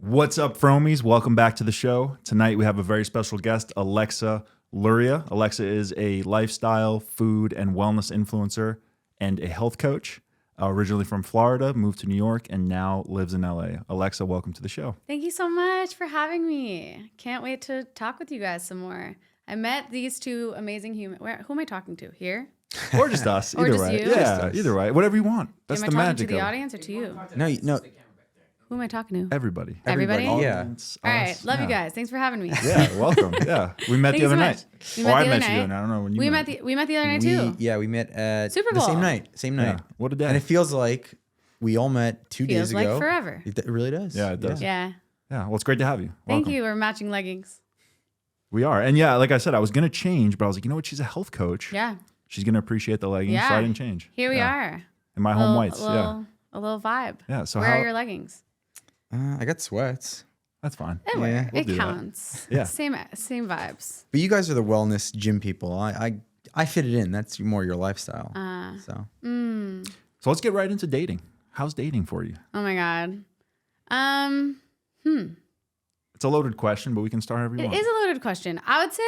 What's up, Fromies? Welcome back to the show. Tonight we have a very special guest, Alexa Luria. Alexa is a lifestyle, food, and wellness influencer and a health coach. Originally from Florida, moved to New York, and now lives in LA. Alexa, welcome to the show. Thank you so much for having me. Can't wait to talk with you guys some more. I met these two amazing humans. Who am I talking to? Here? Or just us. Or either just way. you? Yeah, either way. Whatever you want. That's am the I talking magic to the of it. audience or to you? No. Who am I talking to? Everybody. Everybody? Yeah. Audience, All right. us. Love Yeah. you guys. Thanks for having me. Yeah, welcome. Yeah. We met Thank the other you so night. much. We Or met I the met other you. night. And I don't know when you We met. met the other night too. We met at Super the Bowl. same night. Yeah. What a day. And it feels like we all met 2 days Feels like ago. forever. It really does. Yeah, it does. Yeah. Yeah, well, it's great to have you. Thank Welcome. you. We're matching leggings. We are. And yeah, like I said, I was going to change, but I was like, you know what? She's a health coach. Yeah. She's going to appreciate the leggings, so Yeah. I didn't change. Here we Yeah. are. In my home whites. Yeah. A little vibe. Yeah. So Where how? are your leggings? I got sweats. That's fine. It, Yeah. We'll it do that. counts. Yeah. Same vibes. But you guys are the wellness gym people. I fit it in. That's more your lifestyle. So So let's get right into dating. How's dating for you? Oh my God. It's a loaded question, but we can start however you It want. is a loaded question. I would say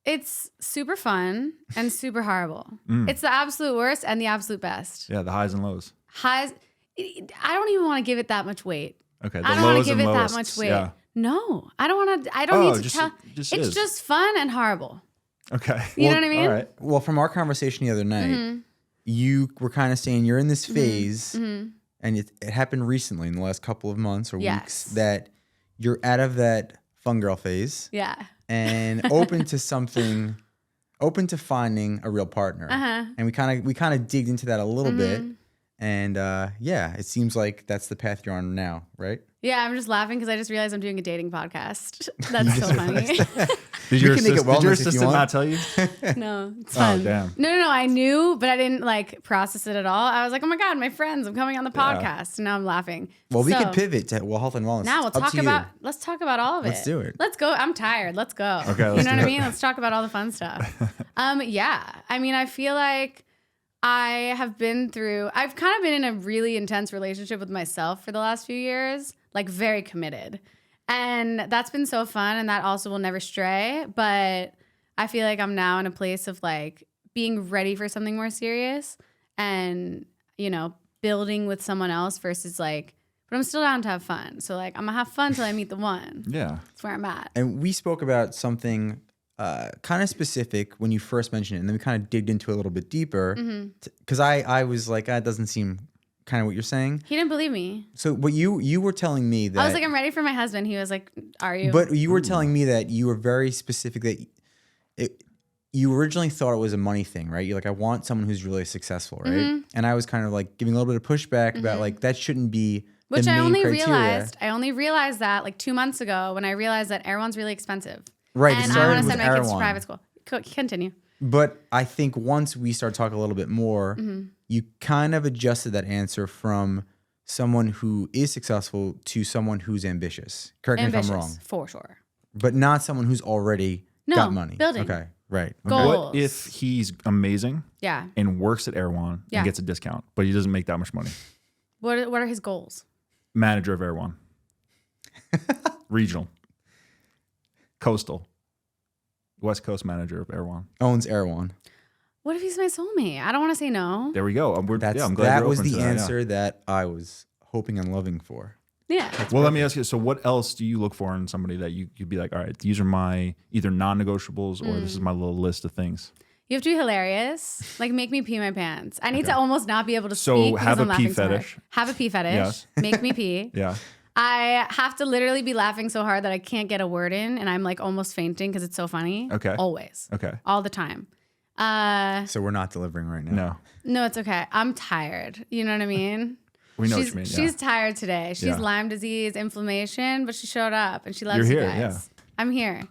it's super fun and super horrible. It's the absolute worst and the absolute best. Yeah, the highs and lows. Highs, I don't even want to give it that much weight. Okay, the I don't want lows to give and it lowest. that much weight. Yeah. No, I don't want to. I don't Oh, need to just- tell. just It's is. just fun and horrible. Okay. You know what I mean? All right. well, from our conversation the other night, you were kind of saying you're in this phase, and it happened recently in the last couple of months or Yes. weeks that you're out of that fun girl phase Yeah. and open to something, open to finding a real partner. And we kind of digged into that a little bit, and yeah, it seems like that's the path you're on now, right? Yeah, I'm just laughing because I just realized I'm doing a dating podcast. That's so funny. Did We your, can make it did your wellness if you assistant want. not tell you? No, it's Oh, fun. damn. No. I knew, but I didn't like process it at all. I was like, oh my God, my friends, I'm coming on the Yeah. podcast. And now I'm laughing. Well, we So, could pivot to health and wellness. Now we'll Up to talk you. about, let's talk about all of it. Let's do it. Let's go. I'm tired. Let's go. Okay, you let's know do what I it. mean? Let's talk about all the fun stuff. Yeah. I mean, I feel like I've kind of been in a really intense relationship with myself for the last few years, like very committed. And that's been so fun. And that also will never stray. But I feel like I'm now in a place of like being ready for something more serious and, building with someone else versus like, but I'm still down to have fun. So like, I'm gonna have fun till I meet the one. Yeah. That's where I'm at. And we spoke about something kind of specific when you first mentioned it, and then we kind of digged into it a little bit deeper. Because I was like, that doesn't seem kind of what you're saying. He didn't believe me. So what you were telling me that I was like, I'm ready for my husband. He was like, are you? But you were telling me that you were very specific that you originally thought it was a money thing, right? You're like, I want someone who's really successful, right? And I was kind of like giving a little bit of pushback about like that shouldn't be Which the I main only criteria. realized that like 2 months ago when I realized that Erewhon's really expensive. Right, it And I started want to with send my kids to Erewhon. private school. Continue. But I think once we start talking a little bit more, you kind of adjusted that answer from someone who is successful to someone who's ambitious. Correct me if I'm wrong. For sure. But not someone who's already got money. building. Okay, right. Goal. Okay. What if he's amazing Yeah. and works at Erewhon Yeah. and gets a discount, but he doesn't make that much money? What are his goals? Manager of Erewhon. Regional. Coastal. West Coast manager of Erewhon. Owns Erewhon. What if he's my soulmate? I don't want to say no. There we go. I'm glad That you're was open the to that, yeah. answer that I was hoping and loving for. Yeah. Well, let me ask you. So, what else do you look for in somebody that you'd be like, all right, these are my either non-negotiables or this is my little list of things? You have to be hilarious. Like make me pee my pants. I need to almost not be able to So speak. have because a I'm pee laughing so hard. fetish. Have a pee fetish. Yes. Make me pee. Yeah. I have to literally be laughing so hard that I can't get a word in, and I'm like almost fainting because it's so funny. Okay. Always. Okay. All the time. So we're not delivering right now. No. No, it's okay. I'm tired. You know what I mean? We know she's, what you mean. Yeah. She's tired today. She's Yeah. Lyme disease, inflammation, but she showed up and she loves You're you here, guys. yeah. I'm here.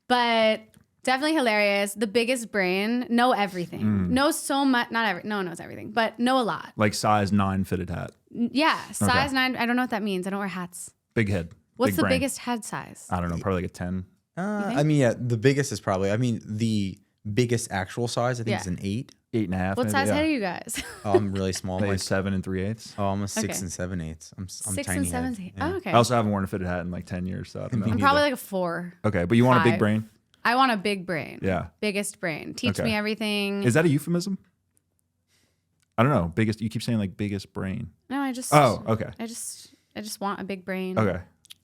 But definitely hilarious. The biggest brain. Know everything. Know so much. No one knows everything, but know a lot. Like size 9 fitted hat. Yeah. Size 9. I don't know what that means. I don't wear hats. Big head. What's big the brain. biggest head size? I don't know. Probably like a 10. I mean, yeah, the biggest is probably, the biggest actual size, I think Yeah. is an 8. 8.5. What maybe, size yeah. head are you guys? Oh, I'm really small. I'm Maybe like, 7 3/8. oh, I'm a 6 Okay. and 7/8. I'm 6 tiny and 7. head. Oh, okay. I also haven't worn a fitted hat in like 10 years, so I don't know. Me I'm neither. probably like a 4. Okay, but you want a big 5. brain? I want a big brain. Yeah. Biggest brain. Teach Okay. me everything. Is that a euphemism? I don't know. Biggest. You keep saying like biggest brain. No, I just. Oh, okay. I just want a big brain. Okay.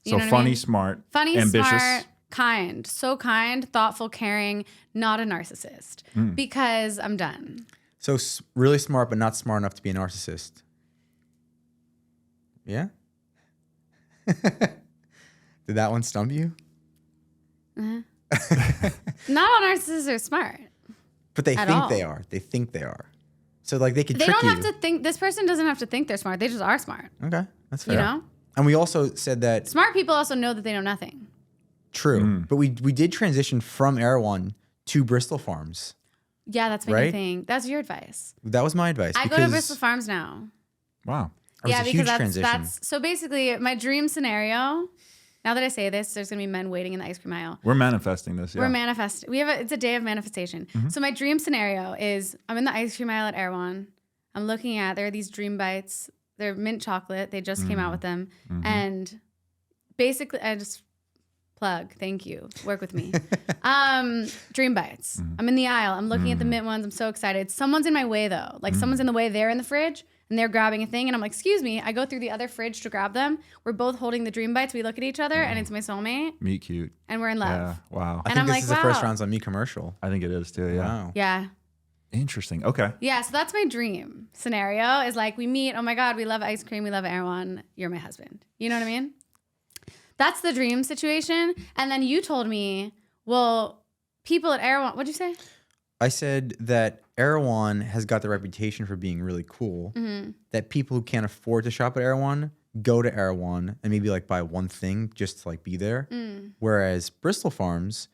You So know what I funny, mean? smart, Funny, ambitious. smart, kind. So kind, thoughtful, caring, not a narcissist. Because I'm done. So really smart, but not smart enough to be a narcissist. Yeah? Did that one stump you? Not all narcissists are smart. But they At think all. they are. They think they are. So like they could They trick don't you. have to think. This person doesn't have to think they're smart. They just are smart. Okay, that's fair. You know? And we also said that Smart people also know that they know nothing. true, but we did transition from Erewhon to Bristol Farms. Yeah, that's my new Right? thing. That's your advice. That was my advice. I go to Bristol Farms now. Wow. It was Yeah, a because huge that's transition. so basically my dream scenario. Now that I say this, there's gonna be men waiting in the ice cream aisle. We're manifesting this. Yeah. We're manifesting. It's a day of manifestation. So my dream scenario is I'm in the ice cream aisle at Erewhon. I'm looking at there are these dream bites. They're mint chocolate. They just came out with them, and basically I just plug. Thank you. Work with me. Dream bites. I'm in the aisle. I'm looking at the mint ones. I'm so excited. Someone's in my way though. Like someone's in the way. They're in the fridge and they're grabbing a thing, and I'm like, excuse me. I go through the other fridge to grab them. We're both holding the dream bites. We look at each other, and it's my soulmate, Meet cute. and we're in love. Yeah. Wow. I And think I'm this like, is the first wow. Rounds on Me commercial. I think it is too. Yeah. Wow. Yeah. Interesting. Okay. Yeah, so that's my dream scenario is like we meet, oh my God, we love ice cream, we love Erewhon, you're my husband. You know what I mean? That's the dream situation. And then you told me, well, people at Erewhon, what'd you say? I said that Erewhon has got the reputation for being really cool. That people who can't afford to shop at Erewhon go to Erewhon and maybe like buy one thing just to like be there. Whereas Bristol Farms,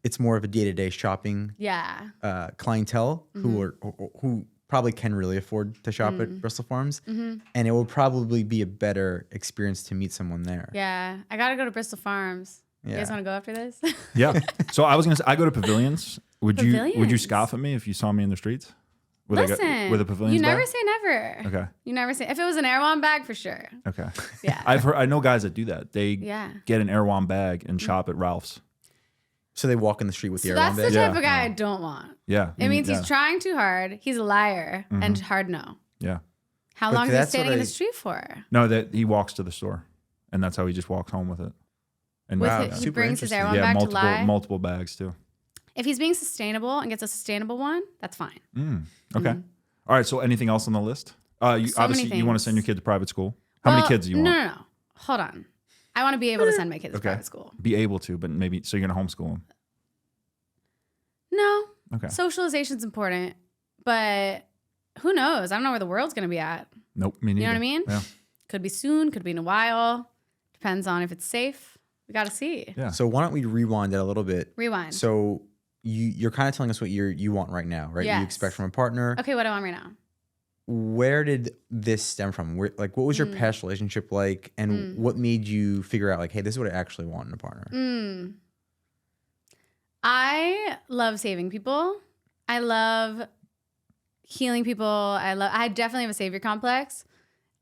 it's more of a day-to-day shopping Yeah. clientele who probably can really afford to shop at Bristol Farms, and it will probably be a better experience to meet someone there. Yeah. I gotta go to Bristol Farms. You guys Yeah. wanna go after this? Yeah. So I was gonna say I go to pavilions. Would you Pavilions? scoff at me if you saw me in the streets? Listen, With a pavilion? you never say never. Okay. You never say, if it was an Erewhon bag, for sure. Okay. Yeah. I know guys that do that. They Yeah. get an Erewhon bag and shop at Ralph's. So they walk in the street with the So Erewhon that's the bag. type Yeah. of guy I don't want. Yeah. It means yeah. he's trying too hard. He's a liar and hard no. Yeah. How But long is he that's standing what in I- the street for? No, that he walks to the store, and that's how he just walks home with it. And With Wow, it, he super brings his interesting. Erewhon yeah, back to lie. multiple bags too. If he's being sustainable and gets a sustainable one, that's fine. Okay. All right. So anything else on the list? You So obviously many you want to things. send your kid to private school. How many kids do you want? No. Hold on. I want to be able to send my kids to Okay. private school. Be able to, but maybe so you're gonna homeschool them. No. Okay. Socialization's important, but who knows? I don't know where the world's going to be at. Nope. Me neither. You know what I mean? Yeah. Could be soon, could be in a while. Depends on if it's safe. We got to see. Yeah. So why don't we rewind it a little bit? Rewind. So you're kind of telling us what you want right now, right? You Yes. expect from a partner. Okay, what do I want right now? Where did this stem from? What was your past relationship like, and what made you figure out like, hey, this is what I actually want in a partner? I love saving people. I love healing people. I definitely have a savior complex.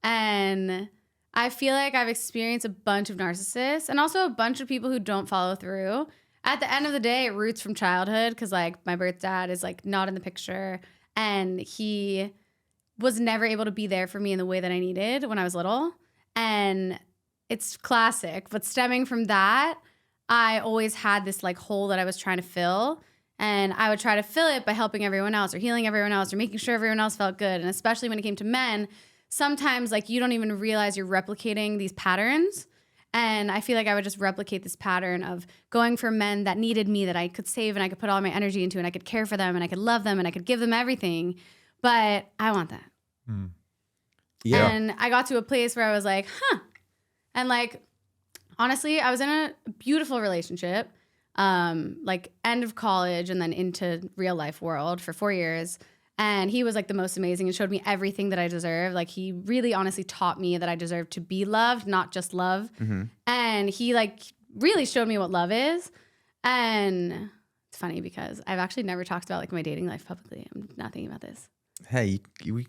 And I feel like I've experienced a bunch of narcissists and also a bunch of people who don't follow through. At the end of the day, it roots from childhood because like my birth dad is like not in the picture, and he was never able to be there for me in the way that I needed when I was little. And it's classic, but stemming from that, I always had this like hole that I was trying to fill, and I would try to fill it by helping everyone else or healing everyone else or making sure everyone else felt good. And especially when it came to men, sometimes like you don't even realize you're replicating these patterns. And I feel like I would just replicate this pattern of going for men that needed me, that I could save and I could put all my energy into, and I could care for them and I could love them and I could give them everything. But I want that. Yeah. And I got to a place where I was like, huh. And like, honestly, I was in a beautiful relationship, like end of college and then into real life world for 4 years. And he was like the most amazing and showed me everything that I deserve. Like he really honestly taught me that I deserve to be loved, not just love. And he like really showed me what love is. And It's funny because I've actually never talked about like my dating life publicly. I'm not thinking about this. Hey,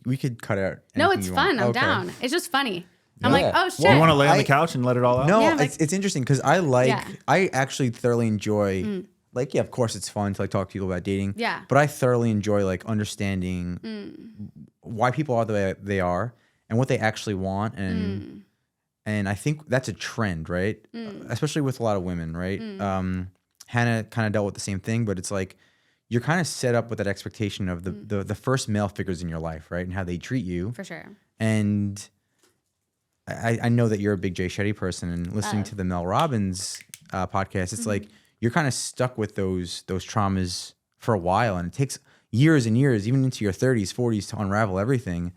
we could cut out. No, anything it's you fun. want. I'm Okay. down. It's just funny. Yeah. I'm like, oh shit. You want to lay on I- the couch and let it all out? No, Yeah, like- it's interesting because I Yeah. actually thoroughly enjoy, like, yeah, of course it's fun to like talk to people about dating. Yeah. But I thoroughly enjoy like understanding why people are the way they are and what they actually want. And I think that's a trend, right? Especially with a lot of women, right? Hannah kind of dealt with the same thing, but it's like, you're kind of set up with that expectation of the first male figures in your life, right? And how they treat you. For sure. And I know that you're a big Jay Shetty person, and listening to the Mel Robbins podcast, it's like you're kind of stuck with those traumas for a while, and it takes years and years, even into your 30s, 40s, to unravel everything.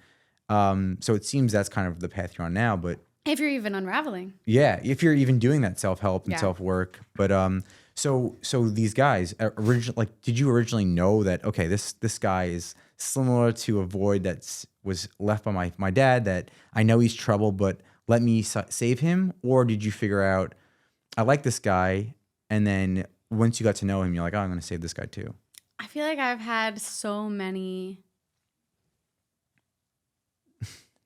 So it seems that's kind of the path you're on now. But If you're even unraveling. yeah, if you're even doing that self-help and Yeah. self-work. But so these guys did you originally know that, okay, this guy is similar to a void that was left by my dad, that I know he's trouble, but let me save him? Or did you figure out, I like this guy, and then once you got to know him, you're like, oh, I'm going to save this guy too? I feel like I've had so many.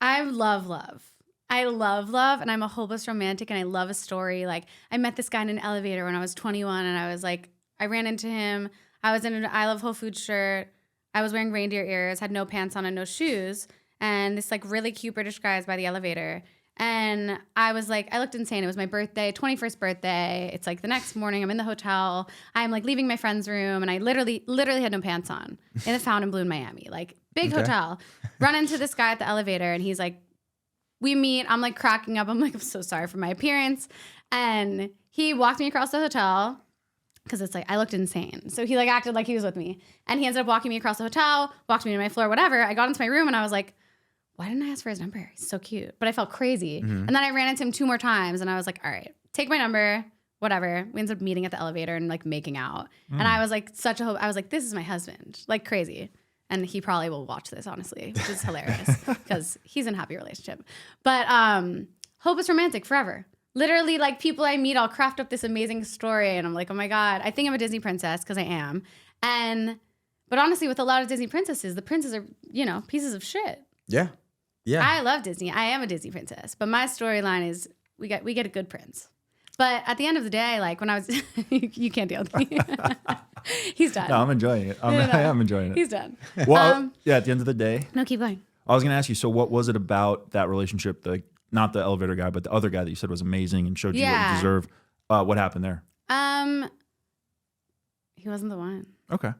I love love. I love love, and I'm a hopeless romantic, and I love a story. Like, I met this guy in an elevator when I was 21, and I was like, I ran into him. I was in an I Love Whole Foods shirt. I was wearing reindeer ears, had no pants on and no shoes, and this like really cute British guy is by the elevator. And I was like, I looked insane. It was my birthday, 21st birthday. It's like the next morning, I'm in the hotel. I'm like leaving my friend's room, and I literally had no pants on in the Fountain Blue in Miami. Like, big hotel. Run into this guy at the elevator, and he's like, we meet. I'm like cracking up. I'm like, I'm so sorry for my appearance. And he walked me across the hotel because it's like I looked insane. So he like acted like he was with me. And he ended up walking me across the hotel, walked me to my floor, whatever. I got into my room and I was like, why didn't I ask for his number? He's so cute. But I felt crazy. And then I ran into him 2 more times and I was like, all right, take my number, whatever. We ended up meeting at the elevator and like making out. And I was like, such a hope. I was like, this is my husband. Like crazy. And he probably will watch this, honestly, which is hilarious because he's in a happy relationship. But hope is romantic forever. Literally, like people I meet, I'll craft up this amazing story, and I'm like, oh my God, I think I'm a Disney princess because I am. But honestly, with a lot of Disney princesses, the princes are, pieces of shit. Yeah. Yeah. I love Disney. I am a Disney princess, but my storyline is we get a good prince. But at the end of the day, like when I was, you can't deal with me. He's done. No, I'm enjoying it. I am enjoying it. He's done. Well, yeah, at the end of the day, No, keep going. I was going to ask you, so what was it about that relationship, not the elevator guy, but the other guy that you said was amazing and showed you what Yeah. you deserve? What happened there? He wasn't the one. Okay.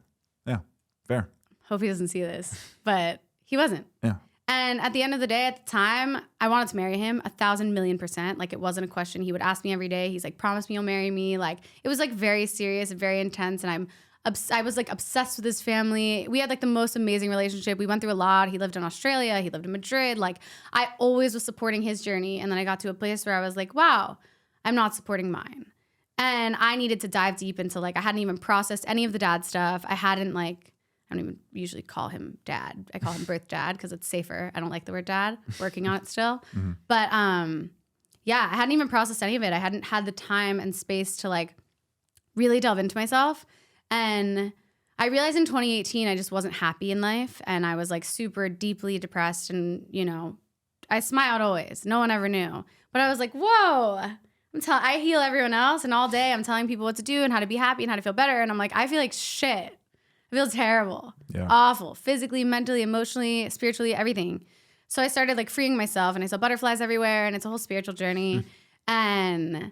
Yeah, fair. Hope he doesn't see this, but he wasn't. Yeah. And at the end of the day, at the time, I wanted to marry him 1,000,000,000%. Like, it wasn't a question. He would ask me every day. He's like, promise me you'll marry me. Like, it was like very serious and very intense. And I was like obsessed with his family. We had like the most amazing relationship. We went through a lot. He lived in Australia. He lived in Madrid. Like, I always was supporting his journey. And then I got to a place where I was like, wow, I'm not supporting mine. And I needed to dive deep into like, I hadn't even processed any of the dad stuff. I don't even usually call him dad. I call him birth dad because it's safer. I don't like the word dad. Working on it still. But yeah, I hadn't even processed any of it. I hadn't had the time and space to like really delve into myself. And I realized in 2018, I just wasn't happy in life. And I was like super deeply depressed. And, I smiled always. No one ever knew. But I was like, whoa, I heal everyone else. And all day I'm telling people what to do and how to be happy and how to feel better. And I'm like, I feel like shit. I feel terrible, awful, physically, mentally, emotionally, spiritually, everything. So I started like freeing myself and I saw butterflies everywhere and it's a whole spiritual journey. And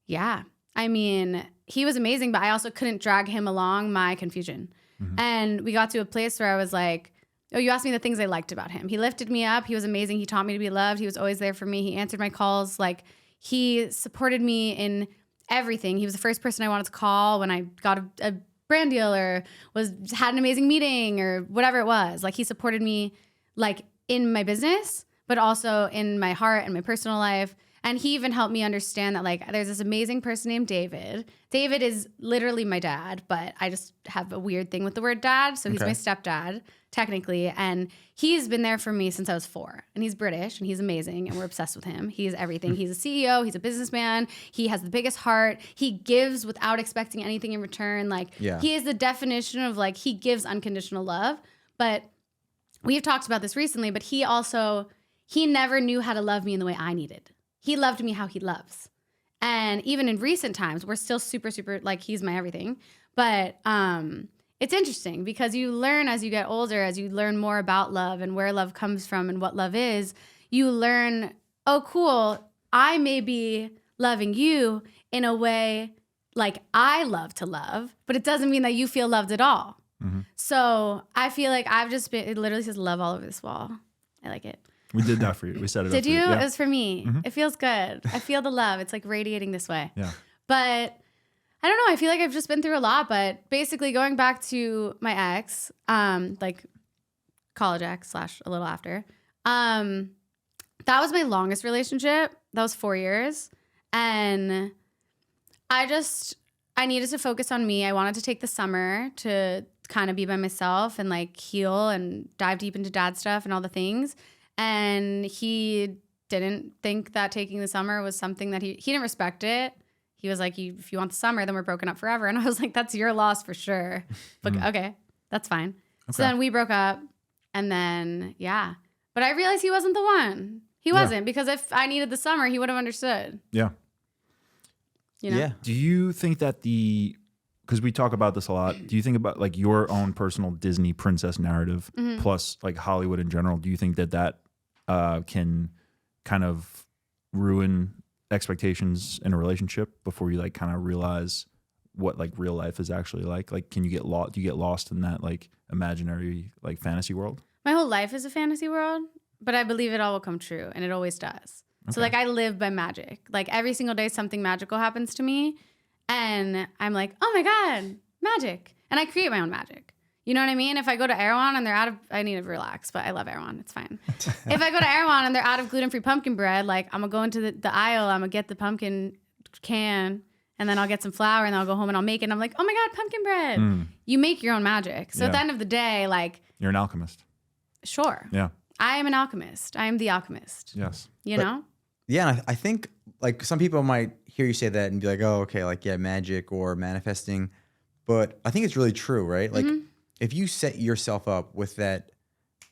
yeah, I mean, he was amazing, but I also couldn't drag him along my confusion. And we got to a place where I was like, oh, you asked me the things I liked about him. He lifted me up. He was amazing. He taught me to be loved. He was always there for me. He answered my calls. Like, he supported me in everything. He was the first person I wanted to call when I got a brand deal or had an amazing meeting or whatever it was. Like, he supported me like in my business, but also in my heart and my personal life. And he even helped me understand that like there's this amazing person named David. David is literally my dad, but I just have a weird thing with the word dad. So he's my stepdad, technically. And he's been there for me since I was 4. And he's British and he's amazing. And we're obsessed with him. He's everything. He's a CEO. He's a businessman. He has the biggest heart. He gives without expecting anything in return. Like he is the definition of like he gives unconditional love. But we've talked about this recently, but he never knew how to love me in the way I needed. He loved me how he loves. And even in recent times, we're still super, super, like, he's my everything. But it's interesting because you learn as you get older, as you learn more about love and where love comes from and what love is, you learn, oh, cool, I may be loving you in a way like I love to love, but it doesn't mean that you feel loved at all. Mm-hmm. So I feel like I've just been, it literally says love all over this wall. I like it. We did that for you. We set it up Did for you? Yeah. It was for me. Mm-hmm. It feels good. I feel the love. It's like radiating this way. Yeah. But I don't know. I feel like I've just been through a lot. But basically going back to my ex, like college ex / a little after, that was my longest relationship. That was 4 years. And I needed to focus on me. I wanted to take the summer to kind of be by myself and like heal and dive deep into dad stuff and all the things. And he didn't think that taking the summer was something that he didn't respect it. He was like, if you want the summer, then we're broken up forever. And I was like, that's your loss for sure. But okay, that's fine. Okay. So then we broke up and then, yeah. But I realized he wasn't the one. He wasn't because if I needed the summer, he would have understood. Yeah. You know? Yeah. Do you think that because we talk about this a lot, do you think about like your own personal Disney princess narrative plus like Hollywood in general? Do you think that can kind of ruin expectations in a relationship before you like kind of realize what like real life is actually like? Like, can you get lost? Do you get lost in that like imaginary like fantasy world? My whole life is a fantasy world, but I believe it all will come true, and it always does. Okay. So like I live by magic. Like every single day something magical happens to me, and I'm like, oh my God, magic. And I create my own magic. You know what I mean? If I go to Erewhon and they're out of, I need to relax, but I love Erewhon. It's fine. If I go to Erewhon and they're out of gluten-free pumpkin bread, like I'm going to go into the aisle, I'm going to get the pumpkin can, and then I'll get some flour and then I'll go home and I'll make it. And I'm like, oh my God, pumpkin bread. You make your own magic. So at the end of the day, like. You're an alchemist. Sure. Yeah. I am an alchemist. I am the alchemist. Yes. You know? Yeah. And I think like some people might hear you say that and be like, oh, okay, like, yeah, magic or manifesting. But I think it's really true, right? Like, if you set yourself up with that,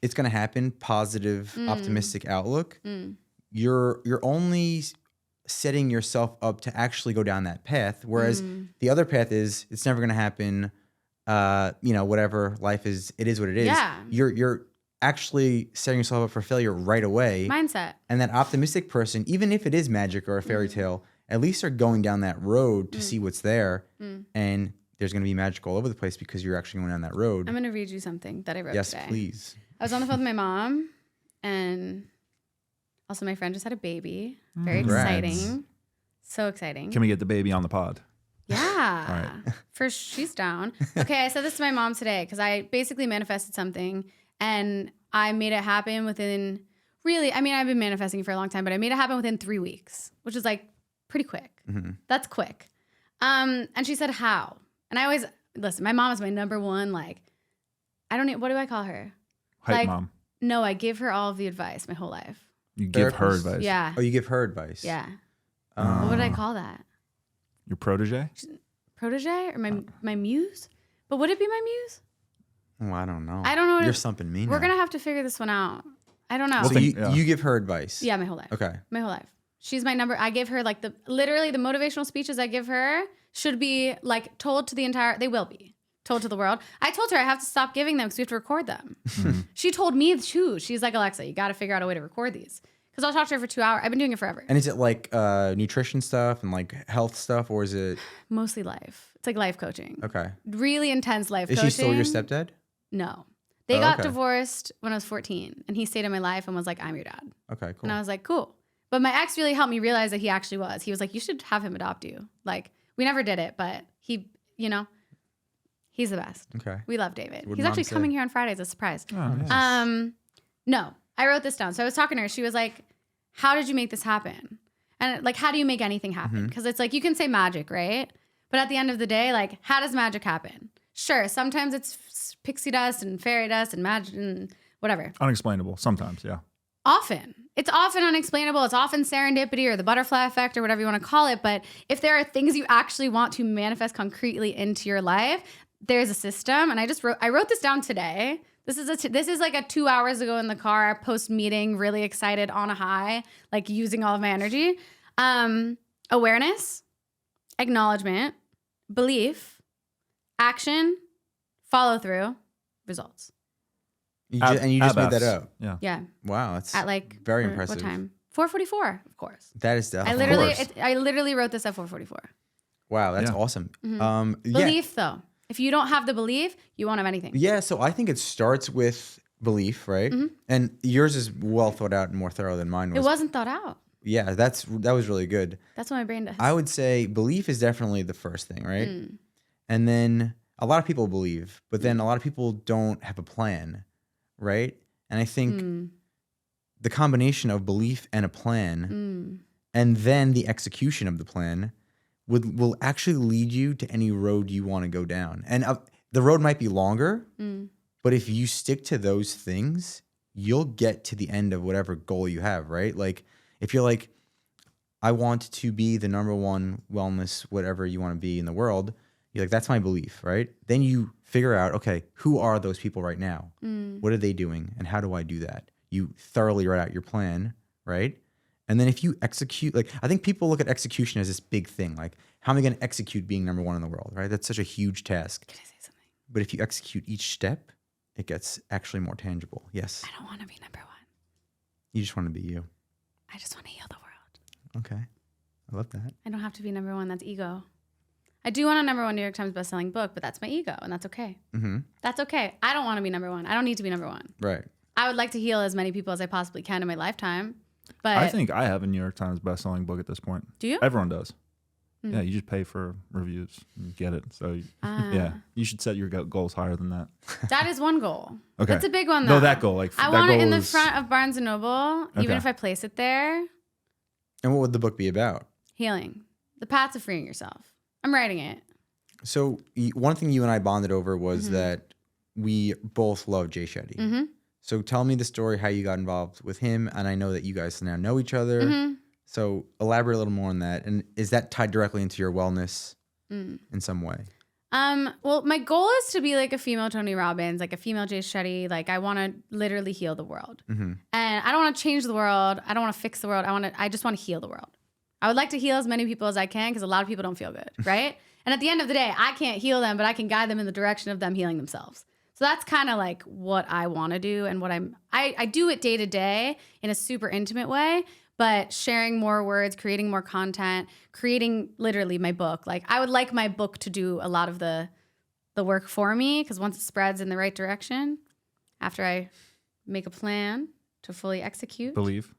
it's going to happen, positive, optimistic outlook, you're only setting yourself up to actually go down that path. Whereas the other path is, it's never going to happen. Whatever life is, it is what it is. Yeah. You're actually setting yourself up for failure right away. Mindset. And that optimistic person, even if it is magic or a fairy tale, at least they're going down that road to see what's there. And there's going to be magic all over the place because you're actually going down that road. I'm going to read you something that I wrote today. Yes, please. I was on the phone with my mom, and also my friend just had a baby. Very exciting. So exciting. Can we get the baby on the pod? Yeah. All right. First, she's down. Okay, I said this to my mom today because I basically manifested something, and I made it happen within, really, I mean, I've been manifesting for a long time, but I made it happen within 3 weeks, which is like pretty quick. That's quick. And she said, how? And I always, listen, my mom is my number one, like, what do I call her? Hype mom. No, I give her all of the advice my whole life. You give her advice. Yeah. Oh, you give her advice. Yeah. What would I call that? Your protege? Protege or my muse? But would it be my muse? Oh, I don't know. I don't know. You're something mean. We're going to have to figure this one out. I don't know. So you give her advice? Yeah, my whole life. Okay. My whole life. She's my number. I give her like literally the motivational speeches I give her should be like told to they will be told to the world. I told her I have to stop giving them because we have to record them. She told me too. She's like, Alexa, you got to figure out a way to record these. Because I'll talk to her for 2 hours. I've been doing it forever. And is it like nutrition stuff and like health stuff, or is it? Mostly life. It's like life coaching. Okay. Really intense life coaching. Is she still your stepdad? No. They got divorced when I was 14, and he stayed in my life and was like, I'm your dad. Okay, cool. And I was like, cool. But my ex really helped me realize that he actually was. He was like, you should have him adopt you. Like, we never did it, but he, he's the best. Okay. We love David. What'd He's Mom actually say? coming here on Friday as a surprise. Oh, nice. No, I wrote this down. So I was talking to her. She was like, how did you make this happen? And like, how do you make anything happen? Because it's like, you can say magic, right? But at the end of the day, like, how does magic happen? Sure, sometimes it's pixie dust and fairy dust and magic and whatever. Unexplainable sometimes, yeah. Often. It's often unexplainable. It's often serendipity or the butterfly effect or whatever you want to call it. But if there are things you actually want to manifest concretely into your life, there's a system. And I wrote this down today. This is like a 2 hours ago in the car, post meeting, really excited, on a high, like using all of my energy. Awareness, acknowledgement, belief, action, follow through, results. You just made that up. Yeah. Yeah. Wow, that's At like very impressive. What time? 4:44, of course. That is definitely. I literally wrote this at 4:44. Wow, that's Yeah. awesome. Belief, though. If you don't have the belief, you won't have anything. Yeah, so I think it starts with belief, right? And yours is well thought out and more thorough than mine was. It wasn't thought out. Yeah, that was really good. That's what my brain does. I would say belief is definitely the first thing, right? And then a lot of people believe, but then a lot of people don't have a plan, right? And I think the combination of belief and a plan and then the execution of the plan will actually lead you to any road you want to go down. And the road might be longer, but if you stick to those things, you'll get to the end of whatever goal you have, right? Like if you're like, I want to be the number one wellness, whatever you want to be in the world, you're like, that's my belief, right? Then you figure out, okay, who are those people right now? What are they doing? And how do I do that? You thoroughly write out your plan, right? And then if you execute, like, I think people look at execution as this big thing. Like, how am I going to execute being number one in the world, right? That's such a huge task. Can I say something? But if you execute each step, it gets actually more tangible. Yes. I don't want to be number one. You just want to be you. I just want to heal the world. Okay. I love that. I don't have to be number one. That's ego. I do want a number one New York Times bestselling book, but that's my ego, and that's okay. That's okay. I don't want to be number one. I don't need to be number one. Right. I would like to heal as many people as I possibly can in my lifetime. But I think I have a New York Times best-selling book at this point. Do you? Everyone does. Yeah, you just pay for reviews and get it. So, yeah, you should set your goals higher than that. That is one goal. Okay. That's a big one, though. No, that goal. Like, I that want it goal in the is- front of Barnes & Noble, even Okay. if I place it there. And what would the book be about? Healing. The path to freeing yourself. I'm writing it. So one thing you and I bonded over was that we both love Jay Shetty. So tell me the story, how you got involved with him. And I know that you guys now know each other. So elaborate a little more on that. And is that tied directly into your wellness in some way? Well, my goal is to be like a female Tony Robbins, like a female Jay Shetty. Like I want to literally heal the world. And I don't want to change the world. I don't want to fix the world. I just want to heal the world. I would like to heal as many people as I can because a lot of people don't feel good, right? And at the end of the day, I can't heal them, but I can guide them in the direction of them healing themselves. So that's kind of like what I want to do and what I do it day to day in a super intimate way, but sharing more words, creating more content, creating literally my book. Like I would like my book to do a lot of the work for me because once it spreads in the right direction, after I make a plan to fully execute. Believe.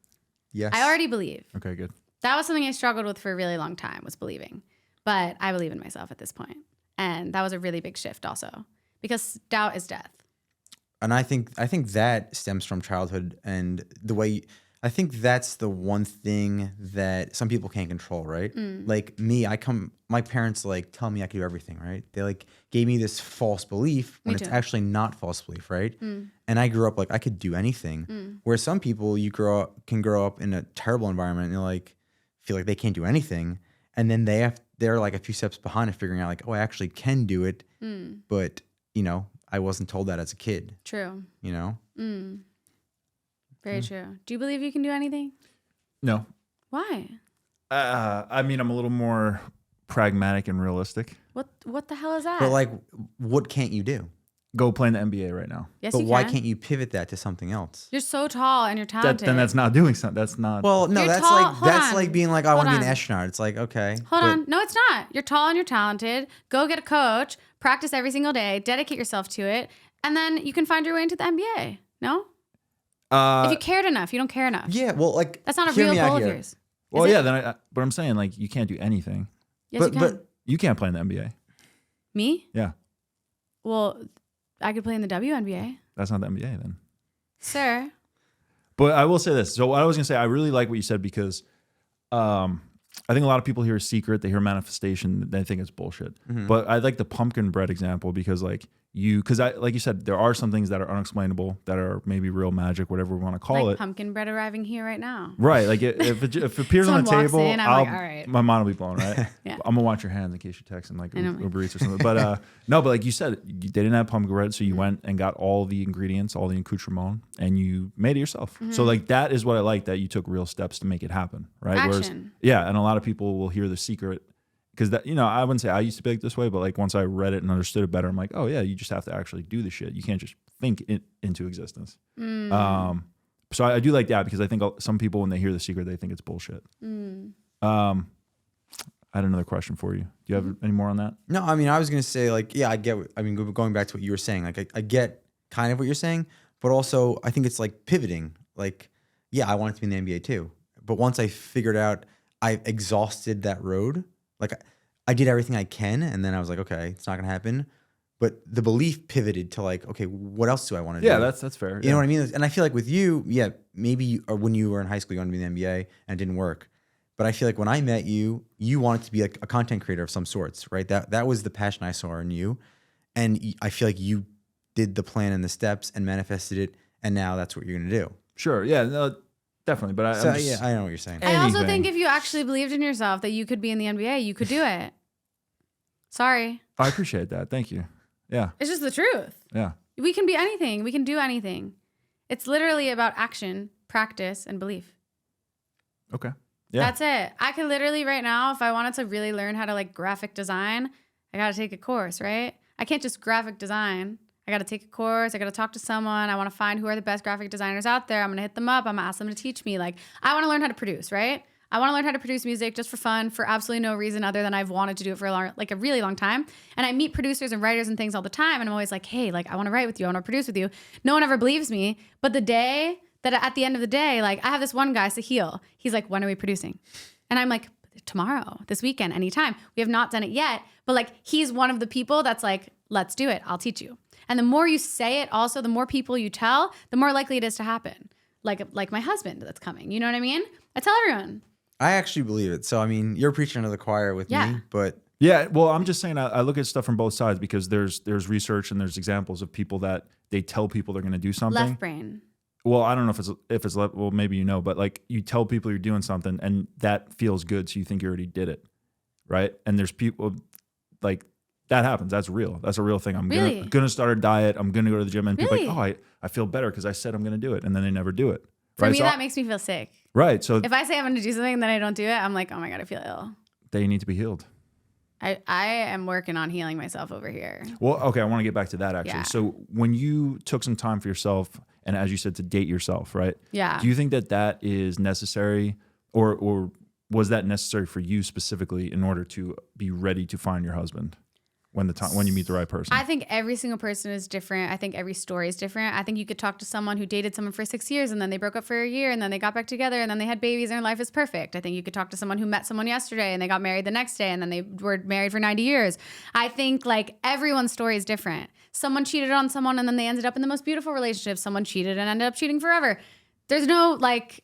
Yes. I already believe. Okay, good. That was something I struggled with for a really long time, was believing. But I believe in myself at this point. And that was a really big shift also. Because doubt is death. And I think that stems from childhood and the way I think that's the one thing that some people can't control, right? Like me, my parents like tell me I can do everything, right? They like gave me this false belief when Me it's too. actually not false belief, right? And I grew up like I could do anything. Where some people can grow up in a terrible environment and like feel like they can't do anything. And then they're like a few steps behind of figuring out like, oh, I actually can do it. But, I wasn't told that as a kid, True. Very true. Do you believe you can do anything? No. Why? I mean, I'm a little more pragmatic and realistic. What the hell is that? But like, what can't you do? Go play in the NBA right now. yes, But you why can. can't you pivot that to something else? You're so tall and you're talented. Then that's not doing something. That's not. Well, no, You're that's tall- like hold on. like being like, I want to Hold be an on. astronaut. It's like, okay. Hold but- on. No, it's not. You're tall and you're talented. Go get a coach. Practice every single day. Dedicate yourself to it. And then you can find your way into the NBA. No? If you cared enough, you don't care enough. Yeah, well, like That's not a hear real me out goal of here. yours. well, Is it? yeah. Then, but I'm saying like you can't do anything. Yes, but you can. You can't play in the NBA. Me? Yeah, Well, I could play in the WNBA. that's not the NBA then. Sir. But I will say this. So what I was gonna say, I really like what you said because I think a lot of people hear secret, they hear manifestation, they think it's bullshit. But I like the pumpkin bread example because like like you said, there are some things that are unexplainable that are maybe real magic, whatever we want to call like it. pumpkin bread arriving here right now. Right. Like if it appears on the Someone walks table, in, I'm like, all right. my mind will be blown, right? Yeah. I'm gonna watch your hands in case you're texting like I know. Uber Eats or something. But no, but like you said, they didn't have pumpkin bread, so you went and got all the ingredients, all the accoutrement, and you made it yourself. So like that is what I like, that you took real steps to make it happen, right? Action. Yeah, and a lot of people will hear the secret because that, I wouldn't say I used to be like this way, but like once I read it and understood it better, I'm like, oh yeah, you just have to actually do the shit. You can't just think it into existence. So I do like that because I think some people, when they hear the secret, they think it's bullshit. I had another question for you. Do you have any more on that? No, I mean, I was going to say like, yeah, I get, going back to what you were saying, like I get kind of what you're saying, but also I think it's like pivoting. Like, yeah, I wanted to be in the NBA too. But once I figured out I exhausted that road, like I did everything I can. And then I was like, okay, it's not going to happen. But the belief pivoted to like, okay, what else do I want to do? Yeah, that's fair. You know what I mean? And I feel like with you, yeah, maybe or when you were in high school, you wanted to be in the NBA and it didn't work. But I feel like when I met you, you wanted to be like a content creator of some sorts, right? That was the passion I saw in you. And I feel like you did the plan and the steps and manifested it. And now that's what you're going to do. Sure. Yeah, no, definitely. But yeah, I know what you're saying. I also think if you actually believed in yourself that you could be in the NBA, you could do it. Sorry. I appreciate that. Thank you. Yeah. It's just the truth. Yeah. We can be anything. We can do anything. It's literally about action, practice, and belief. Okay. Yeah. That's it. I could literally right now, if I wanted to really learn how to like graphic design, I got to take a course, right? I can't just graphic design. I got to take a course. I got to talk to someone. I want to find who are the best graphic designers out there. I'm going to hit them up. I'm going to ask them to teach me. Like, I want to learn how to produce, right? I want to learn how to produce music just for fun, for absolutely no reason other than I've wanted to do it for a really long time. And I meet producers and writers and things all the time. And I'm always like, hey, like I want to write with you. I want to produce with you. No one ever believes me. But the day that at the end of the day, like I have this one guy, Sahil. He's like, when are we producing? And I'm like, tomorrow, this weekend, anytime. We have not done it yet. But like, he's one of the people that's like, let's do it. I'll teach you. And the more you say it, also, the more people you tell, the more likely it is to happen. Like my husband that's coming. You know what I mean? I tell everyone. I actually believe it. So, I mean, you're preaching to the choir with me, but... Yeah, well, I'm just saying I look at stuff from both sides because there's research and there's examples of people that they tell people they're going to do something. Left brain. Well, I don't know if it's left. Well, maybe but like you tell people you're doing something and that feels good, so you think you already did it, right? And there's people like that happens. That's real. That's a real thing. I'm gonna start a diet. I'm gonna go to the gym, and people are like, oh, I feel better because I said I'm gonna do it, and then they never do it. For right? me, that makes me feel sick. Right. So if I say I'm going to do something and then I don't do it, I'm like, oh my God, I feel ill. They need to be healed. I am working on healing myself over here. Well, okay, I want to get back to that actually. Yeah. So when you took some time for yourself, and as you said, to date yourself, right? Yeah. Do you think that is necessary, or was that necessary for you specifically in order to be ready to find your husband when you meet the right person? I think every single person is different. I think every story is different. I think you could talk to someone who dated someone for 6 years and then they broke up for a year and then they got back together and then they had babies and their life is perfect. I think you could talk to someone who met someone yesterday and they got married the next day and then they were married for 90 years. I think like everyone's story is different. Someone cheated on someone and then they ended up in the most beautiful relationship. Someone cheated and ended up cheating forever. There's no like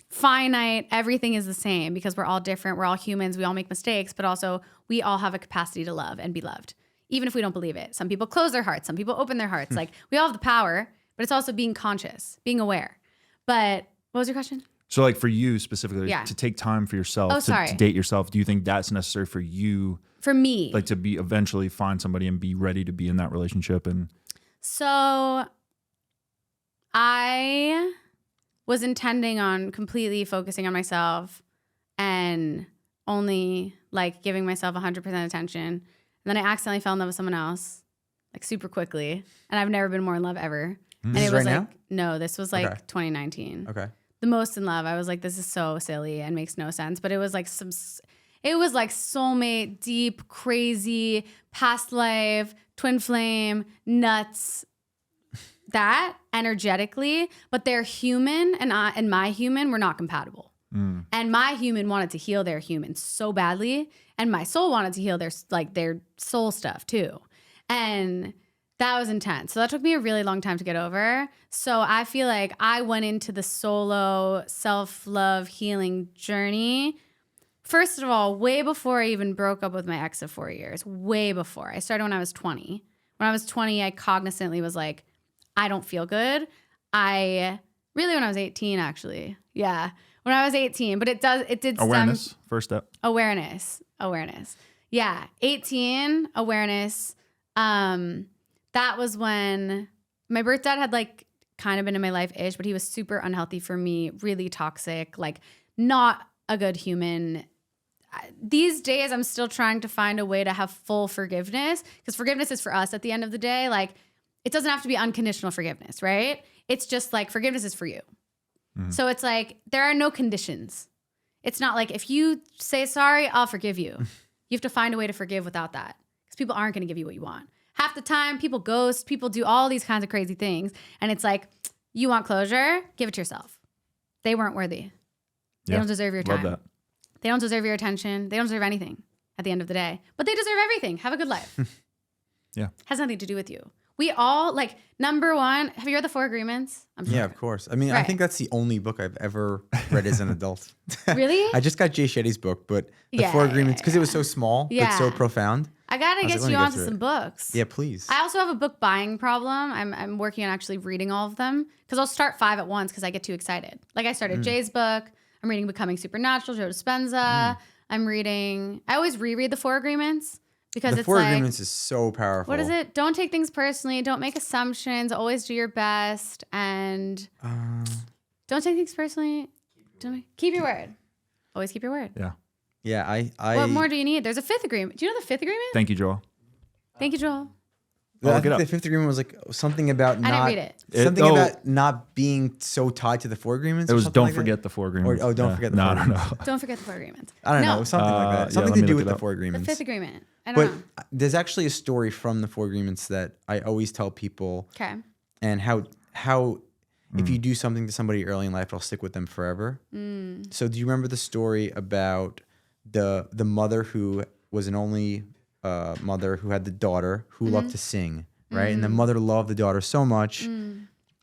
finite, everything is the same because we're all different. We're all humans. We all make mistakes, but also we all have a capacity to love and be loved, even if we don't believe it. Some people close their hearts. Some people open their hearts. Like we all have the power, but it's also being conscious, being aware. But what was your question? So like for you specifically, to take time for yourself, to date yourself, do you think that's necessary for you? For me. Like to be eventually find somebody and be ready to be in that relationship? And so I was intending on completely focusing on myself and only like giving myself 100% attention. And then I accidentally fell in love with someone else like super quickly. And I've never been more in love ever. And it was like, no, this was like 2019. Okay. The most in love. I was like, this is so silly and makes no sense. But it was like soulmate, deep, crazy, past life, twin flame, nuts, that energetically, but their human and my human were not compatible. And my human wanted to heal their human so badly, and my soul wanted to heal their soul stuff too. And That was intense. So that took me a really long time to get over. So I feel like I went into the solo self-love healing journey, first of all, way before I even broke up with my ex of 4 years, way before. I started when I was 20. When I was 20, I cognizantly was like, I don't feel good. When I was 18, actually. Yeah. When I was 18, but it did Awareness, first step. Awareness. Yeah. 18, awareness. That was when my birth dad had like kind of been in my life-ish, but he was super unhealthy for me, really toxic, like not a good human. These days, I'm still trying to find a way to have full forgiveness, because forgiveness is for us at the end of the day. Like, it doesn't have to be unconditional forgiveness, right? It's just like forgiveness is for you. Mm-hmm. So it's like there are no conditions. It's not like if you say sorry, I'll forgive you. You have to find a way to forgive without that, because people aren't going to give you what you want. Half the time, people ghost, people do all these kinds of crazy things. And it's like, you want closure? Give it to yourself. They weren't worthy. They don't deserve your time. Love that. They don't deserve your attention. They don't deserve anything at the end of the day. But they deserve everything. Have a good life. Yeah. Has nothing to do with you. We all, like, number one, have you read The 4 Agreements? Yeah, of course. I mean, Right. I think that's the only book I've ever read as an adult. Really? I just got Jay Shetty's book, but the Yeah, 4 Agreements, because it was so small, but so Yeah. profound. I got to I was get like, let me you go onto through some it. books. Yeah, please. I also have a book buying problem. I'm working on actually reading all of them, because I'll start 5 at once because I get too excited. Like, I started Jay's book. I'm reading Becoming Supernatural, Joe Dispenza. I always reread the 4 Agreements, because The it's 4 like, Agreements is so powerful. what is it? Don't take things personally. Don't make assumptions. Always do your best. And don't take things personally. Keep your word. Always keep your word. Yeah. Yeah, What more do you need? There's a 5th agreement. Do you know the 5th agreement? Thank you, Joel. Thank you, Joel. I'll I look it think up. the 5th agreement was like something about I not. didn't read it. Something Oh. about not being so tied to the 4 agreements. It or was something don't like that? forget the 4 agreements. Or, don't forget the 4 No, agreements. no. Don't forget the 4 agreements. I don't know. No. It was something like that. Yeah, Something let to me do look with it the up. 4 The agreements. 5th agreement. I don't know. But there's actually a story from the 4 agreements that I always tell people, Okay. and how if you do something to somebody early in life, it'll stick with them forever. So do you remember the story about the mother who was an only mother who had the daughter who loved to sing, right? And the mother loved the daughter so much,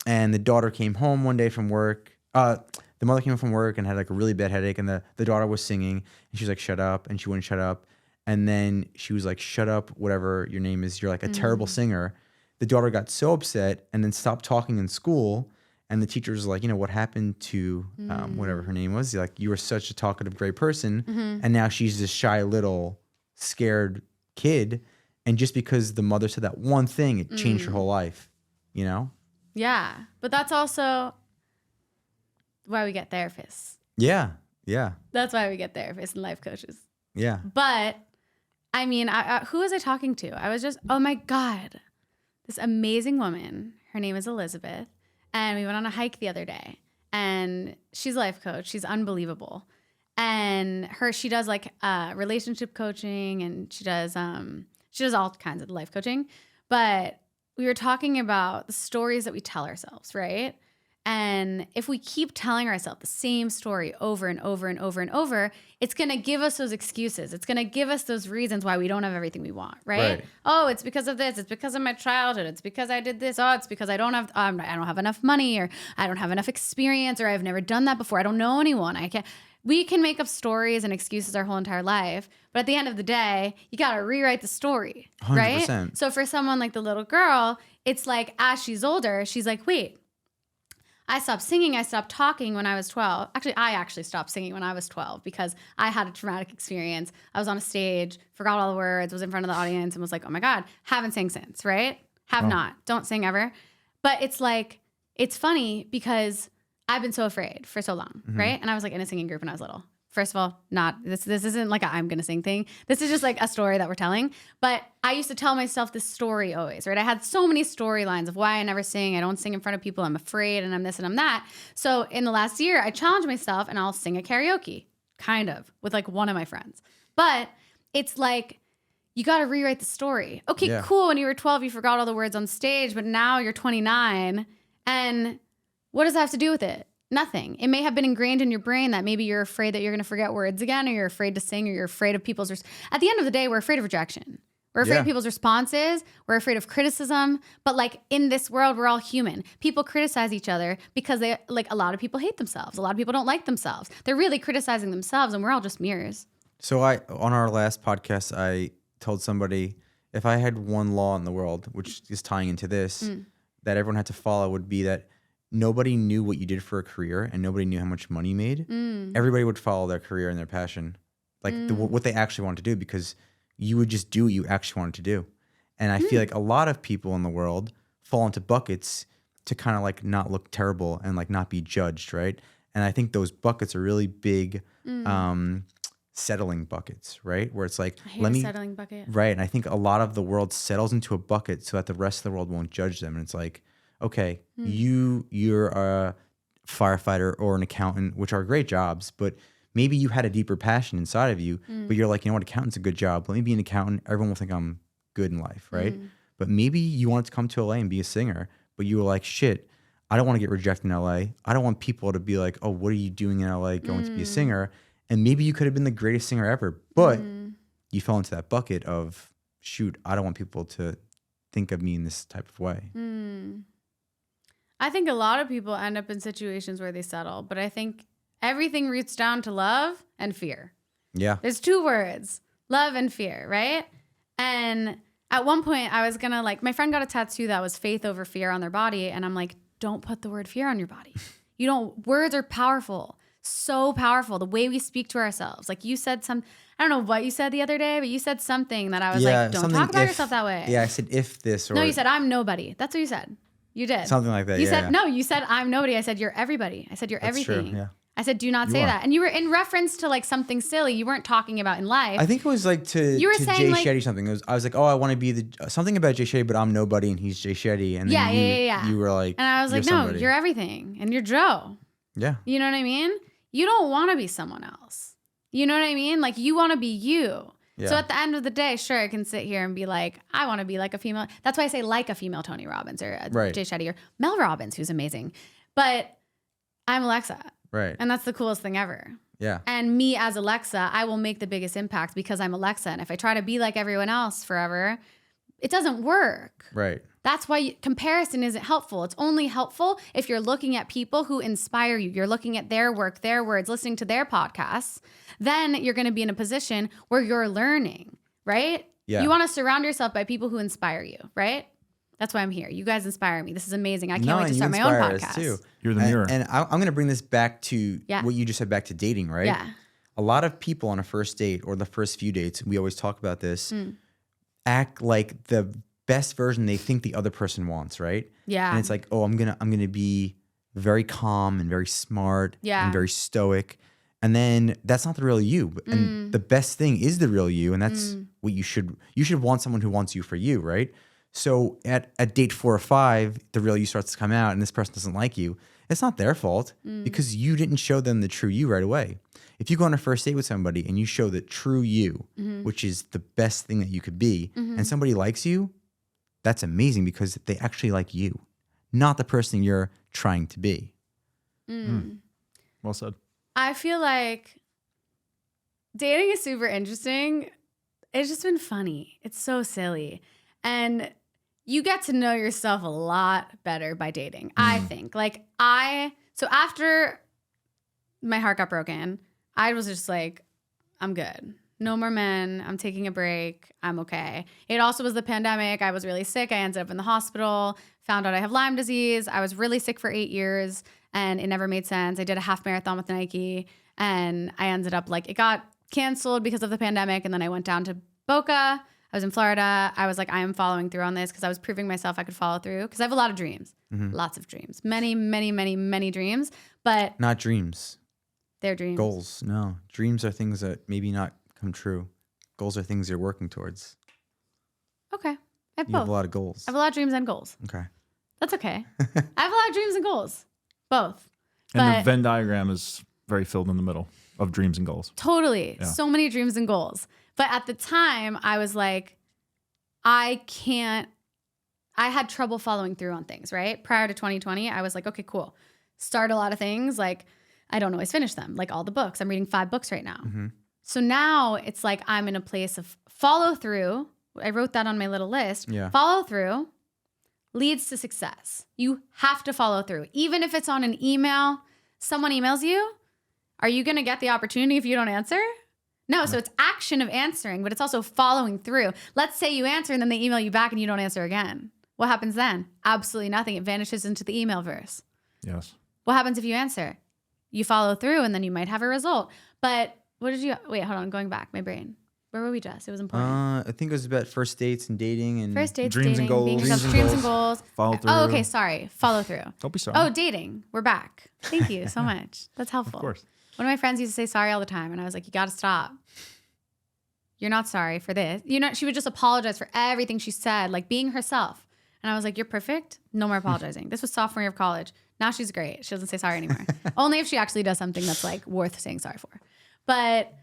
and the daughter came home one day from work. The mother came home from work and had like a really bad headache, and the daughter was singing, and she was like, "Shut up," and she wouldn't shut up. And then she was like, "Shut up, whatever your name is. You're like a terrible singer." The daughter got so upset and then stopped talking in school. And the teacher was like, what happened to whatever her name was? Like, you were such a talkative, great person. And now she's this shy little scared kid. And just because the mother said that one thing, it changed her whole life, Yeah. But that's also why we get therapists. Yeah. Yeah. That's why we get therapists and life coaches. Yeah. But I mean, who was I talking to? I was just, oh my God, this amazing woman. Her name is Elizabeth. And we went on a hike the other day. And she's a life coach. She's unbelievable. And she does like relationship coaching, and she does all kinds of life coaching. But we were talking about the stories that we tell ourselves, right? And if we keep telling ourselves the same story over and over and over and over, it's going to give us those excuses. It's going to give us those reasons why we don't have everything we want, right? Oh, it's because of this. It's because of my childhood. It's because I did this. Oh, it's because I don't have enough money, or I don't have enough experience, or I've never done that before. I don't know anyone. We can make up stories and excuses our whole entire life. But at the end of the day, you got to rewrite the story, 100%. right? So for someone like the little girl, it's like as she's older, she's like, wait, I stopped singing. I stopped talking when I was 12. Actually, I actually stopped singing when I was 12 because I had a traumatic experience. I was on a stage, forgot all the words, was in front of the audience, and was like, oh my God, haven't sang since, right? Have not. Don't sing ever. But it's like, it's funny because I've been so afraid for so long, right? And I was like in a singing group when I was little. First of all, this isn't like a I'm gonna sing thing. This is just like a story that we're telling. But I used to tell myself this story always, right? I had so many storylines of why I never sing. I don't sing in front of people. I'm afraid, and I'm this and I'm that. So in the last year, I challenged myself, and I'll sing at karaoke, kind of, with like one of my friends. But it's like, you got to rewrite the story. Okay, cool. When you were 12, you forgot all the words on stage, but now you're 29, and what does that have to do with it? Nothing. It may have been ingrained in your brain that maybe you're afraid that you're going to forget words again, or you're afraid to sing, or you're afraid of at the end of the day, we're afraid of rejection. We're afraid Yeah. of people's responses. We're afraid of criticism. But like in this world, we're all human. People criticize each other because they like a lot of people hate themselves. A lot of people don't like themselves. They're really criticizing themselves, and we're all just mirrors. So on our last podcast, I told somebody if I had one law in the world, which is tying into this, that everyone had to follow would be that nobody knew what you did for a career and nobody knew how much money you made. Everybody would follow their career and their passion, like what they actually wanted to do, because you would just do what you actually wanted to do. And I feel like a lot of people in the world fall into buckets to kind of like not look terrible and like not be judged, right? And I think those buckets are really big settling buckets, right? Where it's like, I hate a settling bucket. right. And I think a lot of the world settles into a bucket so that the rest of the world won't judge them. And it's like, okay, you're a firefighter or an accountant, which are great jobs, but maybe you had a deeper passion inside of you, but you're like, you know what, accountant's a good job. Let me be an accountant. Everyone will think I'm good in life, right? But maybe you wanted to come to LA and be a singer, but you were like, shit, I don't want to get rejected in LA. I don't want people to be like, oh, what are you doing in LA going to be a singer? And maybe you could have been the greatest singer ever, but you fell into that bucket of, shoot, I don't want people to think of me in this type of way. I think a lot of people end up in situations where they settle, but I think everything roots down to love and fear. Yeah. There's two words, love and fear, right? And at one point I was gonna like, my friend got a tattoo that was faith over fear on their body. And I'm like, don't put the word fear on your body. You don't, words are powerful, so powerful. The way we speak to ourselves. Like you said I don't know what you said the other day, but you said something that I was like, don't talk about yourself that way. Yeah, I said if this or... No, you said I'm nobody. That's what you said. You did. Something like that, You said, no, you said I'm nobody. I said you're everybody. I said you're That's everything. true, yeah. I said, do not say are. that. And you were in reference to like something silly you weren't talking about in life. I think it was like to saying, Jay like- Shetty something. I was like, oh, I want to be something about Jay Shetty, but I'm nobody and he's Jay Shetty. And then Yeah. you were like, And I was like, no, somebody. you're everything. And you're Joe. Yeah. You know what I mean? You don't want to be someone else. You know what I mean? Like you want to be you. Yeah. So at the end of the day, sure, I can sit here and be like, I want to be like a female. That's why I say like a female Tony Robbins or a Right. Jay Shetty or Mel Robbins, who's amazing. But I'm Alexa. Right. And that's the coolest thing ever. Yeah. And me as Alexa, I will make the biggest impact because I'm Alexa. And if I try to be like everyone else forever, it doesn't work. Right. That's why comparison isn't helpful. It's only helpful if you're looking at people who inspire you. You're looking at their work, their words, listening to their podcasts. Then you're going to be in a position where you're learning, right? Yeah. You want to surround yourself by people who inspire you, right? That's why I'm here. You guys inspire me. This is amazing. I can't wait to start my own inspire us podcast. too. You're the mirror. And I'm going to bring this back to Yeah. what you just said, back to dating, right? Yeah. A lot of people on a first date or the first few dates, we always talk about this, act like the best version they think the other person wants, right? Yeah. And it's like, oh, I'm gonna be very calm and very smart Yeah. and very stoic. And then that's not the real you. And the best thing is the real you. And that's what you should want, someone who wants you for you, right? So at date 4 or 5, the real you starts to come out and this person doesn't like you. It's not their fault because you didn't show them the true you right away. If you go on a first date with somebody and you show the true you, which is the best thing that you could be, and somebody likes you, that's amazing because they actually like you, not the person you're trying to be. Well said. I feel like dating is super interesting. It's just been funny. It's so silly. And you get to know yourself a lot better by dating, I think. Like so after my heart got broken, I was just like, I'm good. No more men. I'm taking a break. I'm okay. It also was the pandemic. I was really sick. I ended up in the hospital, found out I have Lyme disease. I was really sick for 8 years and it never made sense. I did a half marathon with Nike and I ended up like, it got canceled because of the pandemic. And then I went down to Boca. I was in Florida. I was like, I am following through on this because I was proving myself I could follow through because I have a lot of dreams, lots of dreams, many, many, many, many dreams, but Not dreams. they're dreams. Goals. No. Dreams are things that maybe not come true. Goals are things you're working towards. Okay. I have You both. have a lot of goals. I have a lot of dreams and goals. Okay. That's okay. I have a lot of dreams and goals. Both. And the But Venn diagram is very filled in the middle of dreams and goals. totally. Yeah. So many dreams and goals. But at the time, I was like, I had trouble following through on things, right? Prior to 2020, I was like, okay, cool. Start a lot of things. Like, I don't always finish them. Like all the books. I'm reading 5 books right now. So now it's like I'm in a place of follow through I wrote that on my little list. Yeah. Follow through leads to success. You have to follow through. Even if it's on an email, someone emails you, are you going to get the opportunity if you don't answer? No, so it's action of answering, but it's also following through. Let's say you answer and then they email you back and you don't answer again. What happens then? Absolutely nothing. It vanishes into the email verse. Yes. What happens if you answer? You follow through and then you might have a result. But what did you, wait, hold on, going back, my brain. Where were we just? It was important. I think it was about first dates and dating and First dates, dreams and dating, being goals. yourself, dreams and goals. Follow through. Oh, okay, sorry. Follow through. Don't be sorry. Oh, dating. We're back. Thank you so much. That's helpful. Of course. One of my friends used to say sorry all the time, and I was like, you got to stop. You're not sorry for this. You know, she would just apologize for everything she said, like being herself. And I was like, you're perfect. No more apologizing. This was sophomore year of college. Now she's great. She doesn't say sorry anymore. Only if she actually does something that's like worth saying sorry for. But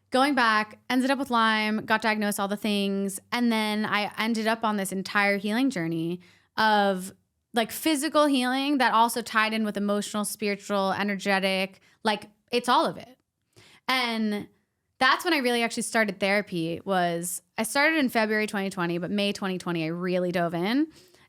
going back, ended up with Lyme, got diagnosed, all the things. And then I ended up on this entire healing journey of like physical healing that also tied in with emotional, spiritual, energetic, like it's all of it. And that's when I really actually started therapy. I started in February 2020, but May 2020, I really dove in.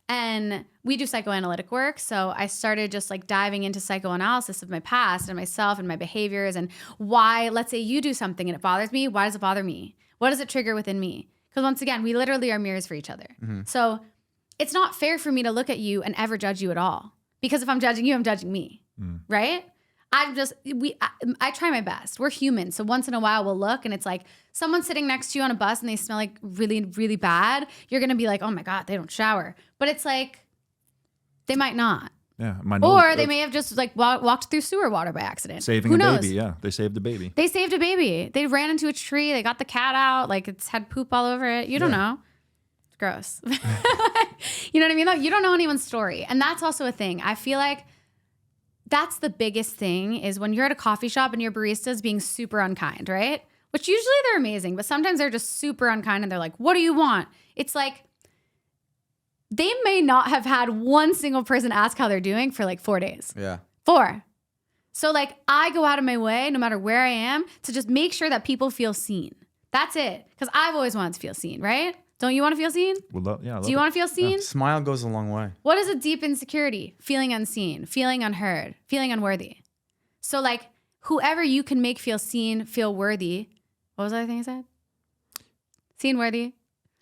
And we do psychoanalytic work. So I started just like diving into psychoanalysis of my past and myself and my behaviors and why, let's say you do something and it bothers me. Why does it bother me? What does it trigger within me? Because once again, we literally are mirrors for each other. Mm-hmm. So it's not fair for me to look at you and ever judge you at all. Because if I'm judging you, I'm judging me, right? I try my best. We're human. So once in a while we'll look and it's like someone's sitting next to you on a bus and they smell like really, really bad. You're going to be like, oh my God, they don't shower. But it's like, they might not. Yeah. Or they may have just like walked through sewer water by accident. Saving Who a knows? baby. Yeah. They saved a baby. They saved a baby. They ran into a tree. They got the cat out. Like it's had poop all over it. You don't know. It's gross. You know what I mean? Though? You don't know anyone's story. And that's also a thing. I feel like that's the biggest thing is when you're at a coffee shop and your barista's being super unkind, right? Which usually they're amazing, but sometimes they're just super unkind and they're like, what do you want? It's like, they may not have had one single person ask how they're doing for like 4 days. Yeah. 4. So like I go out of my way, no matter where I am, to just make sure that people feel seen. That's it. Because I've always wanted to feel seen, right? Don't you want to feel seen? Do you want to feel seen? Smile goes a long way. What is a deep insecurity? Feeling unseen, feeling unheard, feeling unworthy. So like whoever you can make feel seen, feel worthy. What was the other thing I said? Seen, worthy.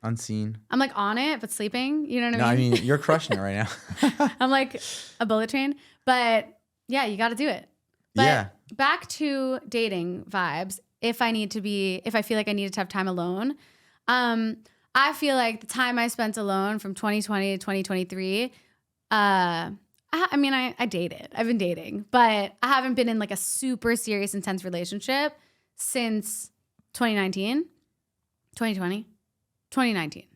Unseen. I'm like on it, but sleeping. You know what No, I mean? I mean, you're crushing it right now. I'm like a bullet train. But yeah, you got to do it. But Yeah. back to dating vibes. If I feel like I needed to have time alone, I feel like the time I spent alone from 2020 to 2023, I dated. I've been dating, but I haven't been in like a super serious, intense relationship since 2019, 2020, 2019.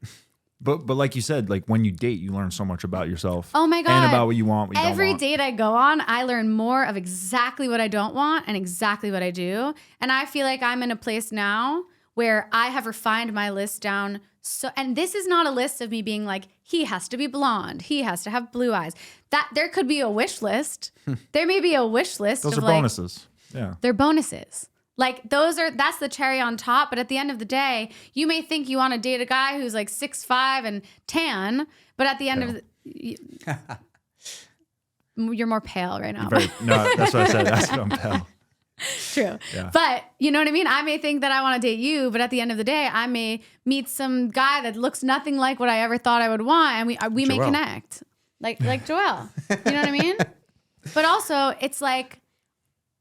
But like you said, like when you date, you learn so much about yourself. Oh my God. And about what you want, what you don't Every want. date I go on, I learn more of exactly what I don't want and exactly what I do. And I feel like I'm in a place now where I have refined my list down. So, and this is not a list of me being like, he has to be blonde. He has to have blue eyes. That there could be a wish list. There may be a wish list. Those of are like, bonuses. Yeah. they're bonuses. Like that's the cherry on top. But at the end of the day, you may think you want to date a guy who's like 6'5" and tan, but at the end of you're more pale right now. No, that's what I said. That's what I'm pale. True. Yeah. But you know what I mean? I may think that I want to date you, but at the end of the day, I may meet some guy that looks nothing like what I ever thought I would want. And we may Joelle. connect. Like Joelle. You know what I mean? But also it's like,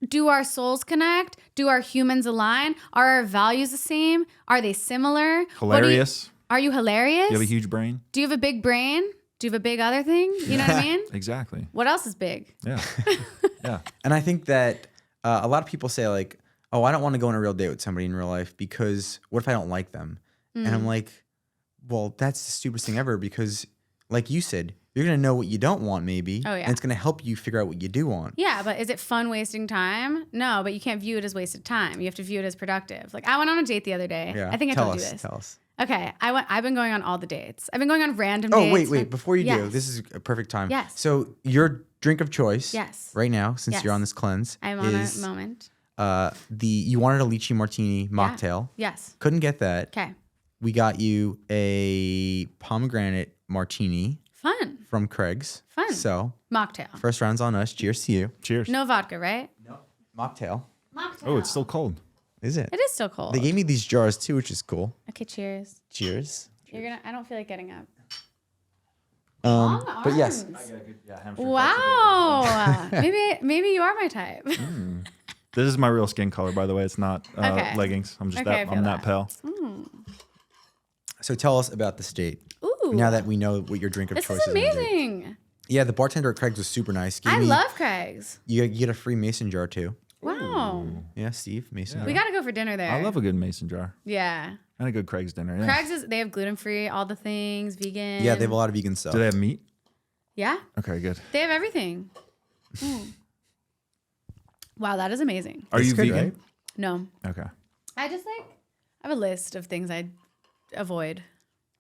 do our souls connect? Do our humans align? Are our values the same? Are they similar? Hilarious. Are you hilarious? You have a huge brain. Do you have a big brain? Do you have a big other thing? You know what I mean? Exactly. What else is big? Yeah. Yeah. And I think that a lot of people say like, oh, I don't want to go on a real date with somebody in real life because what if I don't like them? And I'm like, well, that's the stupidest thing ever because like you said, you're going to know what you don't want maybe. Oh, yeah. And it's going to help you figure out what you do want. Yeah, but is it fun wasting time? No, but you can't view it as wasted time. You have to view it as productive. Like I went on a date the other day. Yeah. I think I told you this. Tell us. Okay, I've been going on all the dates. I've been going on random dates. Oh, wait. Before you do, Yes. this is a perfect time. Yes. So your drink of choice Yes. right now, since Yes. you're on this cleanse, I'm on is a moment. you wanted a lychee martini mocktail. Yes. Couldn't get that. Okay. we got you a pomegranate martini Fun. from Craig's. Fun. So Mocktail. first round's on us. Cheers to you. Cheers. No vodka, right? No. Mocktail. Mocktail. Oh, it's still cold. Is it? It is still cold. They gave me these jars too, which is cool. Okay, cheers. Cheers. I don't feel like getting up. But yes, Wow. maybe you are my type. This is my real skin color, by the way. It's not Okay. leggings. I'm just Okay, I that. feel I'm that that. pale. so tell us about this date. Ooh. Now that we know what your drink of This choice is is. on the date. amazing. Yeah, the bartender at Craig's was super nice. I love Craig's. You get a free mason jar too. Wow. Yeah, Steve, mason jar. We got to go for dinner there. I love a good mason jar Yeah. and a good Craig's dinner. Yeah. Craig's they have gluten free, all the things, vegan. Yeah, they have a lot of vegan stuff. Do they have meat? Yeah. Okay, good. They have everything. Wow, that is amazing. Are It's you good, vegan? right? No. Okay. I have a list of things I avoid.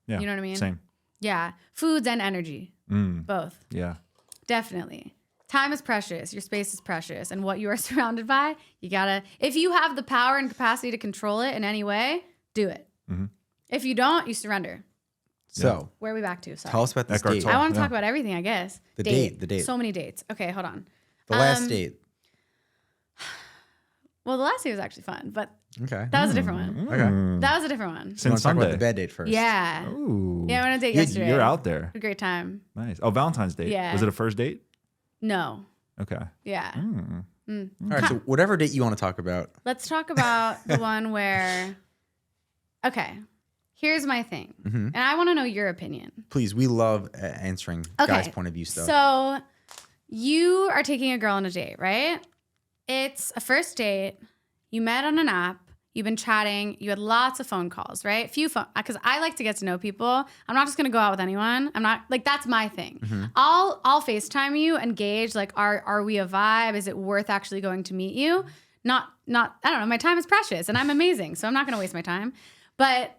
Yeah. You know what I mean? Same. Yeah. Foods and energy. Both. Yeah. Definitely. Time is precious. Your space is precious. And what you are surrounded by, you gotta, if you have the power and capacity to control it in any way, do it. If you don't, you surrender. So Where are we back to? Sorry. tell us about this Eckhart date. Tolle. I want to Yeah. talk about everything, I guess. The date. So many dates. Okay, hold on. The last date. Well, the last date was actually fun, but Okay. that was a different one. Okay. That was a different one. You want Since to talk about Sunday. the bad date first? Yeah. Ooh. Yeah, I went on a date You're- yesterday. You're out there. Had a great time. Nice. Oh, Valentine's Day. Yeah. Was it a first date? No. Okay. Yeah. All right. So whatever date you want to talk about. Let's talk about the one where, okay, here's my thing. And I want to know your opinion. Please, we love answering guys' point of view stuff. So you are taking a girl on a date, right? It's a first date. You met on an app. You've been chatting. You had lots of phone calls, right? Few phone, because I like to get to know people. I'm not just gonna go out with anyone. I'm not like that's my thing. I'll FaceTime you and gauge like are we a vibe? Is it worth actually going to meet you? Not I don't know. My time is precious and I'm amazing, so I'm not gonna waste my time. But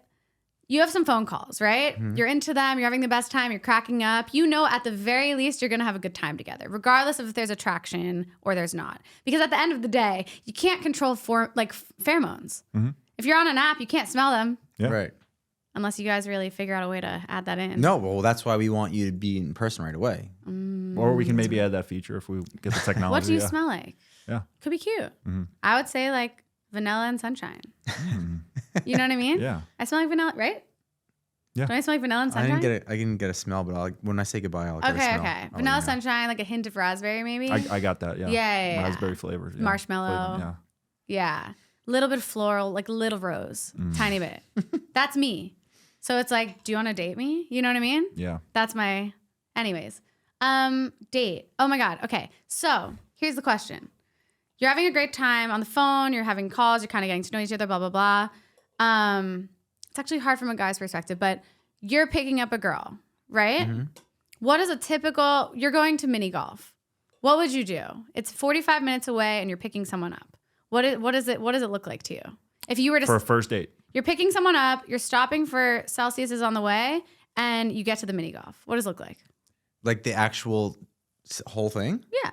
you have some phone calls, right? You're into them, you're having the best time, you're cracking up. You know, at the very least, you're gonna have a good time together, regardless of if there's attraction or there's not. Because at the end of the day, you can't control pheromones. If you're on an app, you can't smell them Yeah. Right. unless you guys really figure out a way to add that in. No, well, that's why we want you to be in person right away. Or we can maybe add that feature if we get the technology. What do you yeah. smell like? Yeah. Could be cute. I would say like vanilla and sunshine. You know what I mean? Yeah. I smell like vanilla, right? Yeah. Don't I smell like vanilla and I sunshine? didn't get a smell, but when I say goodbye, I'll get a Okay, smell. okay. I'll let Vanilla you know. sunshine, like a hint of raspberry, maybe. I got that. Yeah. Yeah. Raspberry flavor. Yeah. Marshmallow. Flavor, Yeah. Little bit floral, like little rose, tiny bit. That's me. So it's like, do you want to date me? You know what I mean? Yeah. That's my, anyways. Date. Oh my God. Okay. So here's the question. You're having a great time on the phone. You're having calls. You're kind of getting to know each other, blah, blah, blah. It's actually hard from a guy's perspective, but you're picking up a girl, right? What is a typical, you're going to mini golf. What would you do? It's 45 minutes away and you're picking someone up. What does it look like to you? If you were to, For a first date. you're picking someone up, you're stopping for Celsius is on the way, and you get to the mini golf. What does it look like? Like the actual whole thing? Yeah.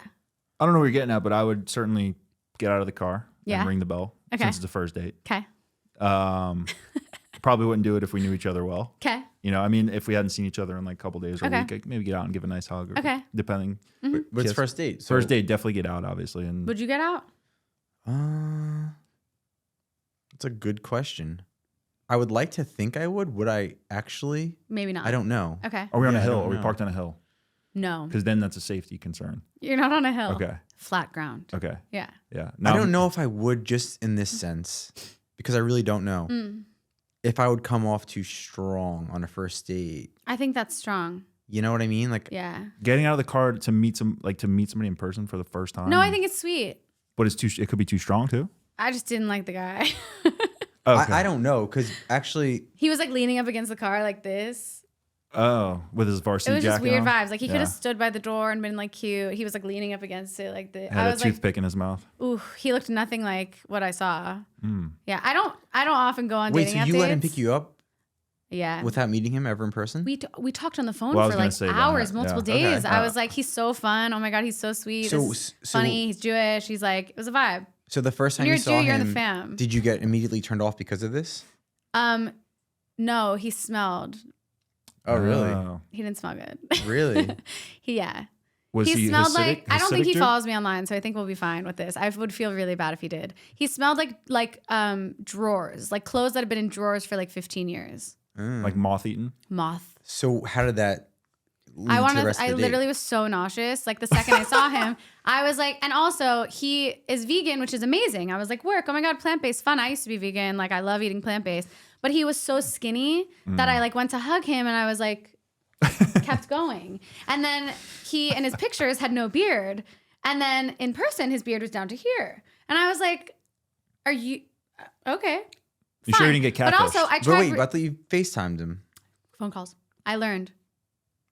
I don't know where you're getting at, but I would certainly get out of the car Yeah. and ring the bell Okay. since it's a first date. Okay. Probably wouldn't do it if we knew each other well. Okay. You know, I mean, if we hadn't seen each other in like a couple days or Okay. a week, I'd maybe get out and give a nice hug. Or Okay. Depending. But it's Yes. first date. So, First date, definitely get out, obviously. And Would you get out? That's a good question. I would like to think I would. Would I actually? Maybe not. I don't know. Okay. are we on Yeah, a I hill? don't Are we know. parked on a hill? No. Because then that's a safety concern. You're not on a hill. Okay. Flat ground. Okay. Yeah. Yeah. I don't know if I would just in this sense because I really don't know if I would come off too strong on a first date. I think that's strong. You know what I mean? Like, Yeah. Getting out of the car to meet somebody in person for the first time. No, I think it's sweet. But it could be too strong too. I just didn't like the guy. Okay. I don't know because actually, He was like leaning up against the car like this. Oh, with his It varsity was jacket just weird on? vibes. Like he could Yeah. have stood by the door and been like cute. He was like leaning up against it like this. Had I a was like, toothpick in his mouth. ooh, he looked nothing like what I saw. Yeah, I don't often go on wait, dating so app you let him dates. pick you up Yeah. without meeting him ever in person? We talked on the phone Well, I was for gonna like say that, hours, multiple yeah. days. Okay. I was like, he's so fun. Oh my God, he's so sweet. So- This is so- funny. He's Jewish. He's like, it was a vibe. So the first time When you're you a saw Jew, you're in him, the fam. did you get immediately turned off because of this? No, he smelled. Oh, really? He didn't smell good. Really? Yeah. Was he smelled Hasidic? like, I don't think he Hasidic Jew? follows me online, so I think we'll be fine with this. I would feel really bad if he did. He smelled like drawers, like clothes that had been in drawers for like 15 years. Like moth-eaten? Moth. So how did that lead to the rest of I the date? literally was so nauseous. Like the second I saw him, I was like, and also he is vegan, which is amazing. I was like, work, oh my God, plant-based, fun. I used to be vegan. Like I love eating plant-based. But he was so skinny that I like went to hug him and I was like, kept going. And then he, in his pictures, had no beard. And then in person, his beard was down to here. And I was like, are you, okay. You sure you didn't get catfished? But also, I But tried wait, I thought you FaceTimed him. phone calls. I learned.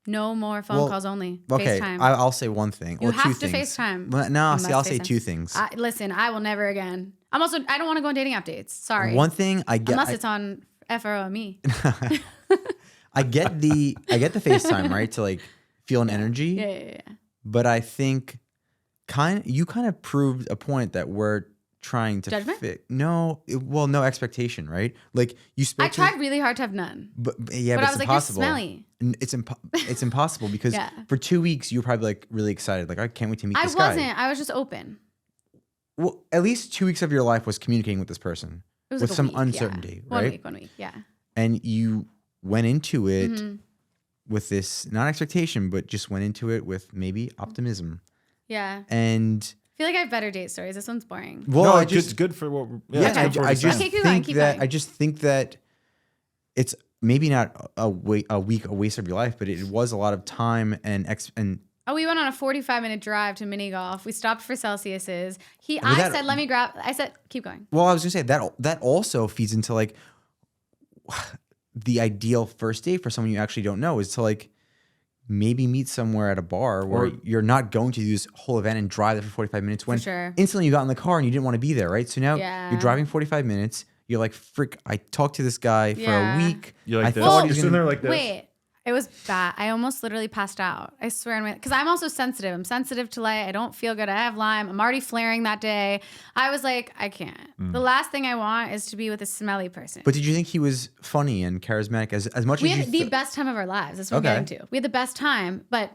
No more phone calls only. Okay, FaceTime. I'll say one thing. You or two have to things. FaceTime. Well, no, see, must I'll say FaceTime. two things. Listen, I will never again. I don't want to go on dating app dates. Sorry. One thing I get, Unless it's on FRO me. I get the FaceTime, right? To like feel an energy. Yeah. But I think you kind of proved a point that we're trying to Judgment? fit. No, no expectation, right? Like you spoke. I tried really hard to have none. but But it's I was like, you're impossible. smelly. It's impossible because Yeah. for 2 weeks you were probably like really excited, like I can't wait to meet I this guy. wasn't. I was just open. Well, at least 2 weeks of your life was communicating with this person It was with like a some week, uncertainty, yeah. right? 1 week, yeah. And you went into it Mm-hmm. with this not expectation, but just went into it with maybe optimism. Yeah. And I feel like I have better date stories. This one's boring. well, no, I it's just good for what. yeah, it's good for what I he's just saying. Okay, keep going, think keep that going. I just think that it's maybe not a week a waste of your life, but it was a lot of time and Oh, we went on a 45-minute drive to mini golf. We stopped for Celsius's. that- I said, let me grab. I said, keep going. well, I was gonna say that also feeds into like the ideal first date for someone you actually don't know is to like maybe meet somewhere at a bar where Or- you're not going to do this whole event and drive there for 45 minutes when sure. instantly you got in the car and you didn't want to be there, right? So now Yeah. you're driving 45 minutes. You're like, frick, I talked to this guy for Yeah. a week. You're like I this. thought he You're was sitting gonna, there like this. Wait, it was bad. I almost literally passed out. I swear, because I'm also sensitive. I'm sensitive to light. I don't feel good. I have Lyme. I'm already flaring that day. I was like, I can't. The last thing I want is to be with a smelly person. But did you think he was funny and charismatic as much We as you had the best time of our lives. That's what I'm Okay. getting to. We had the best time, but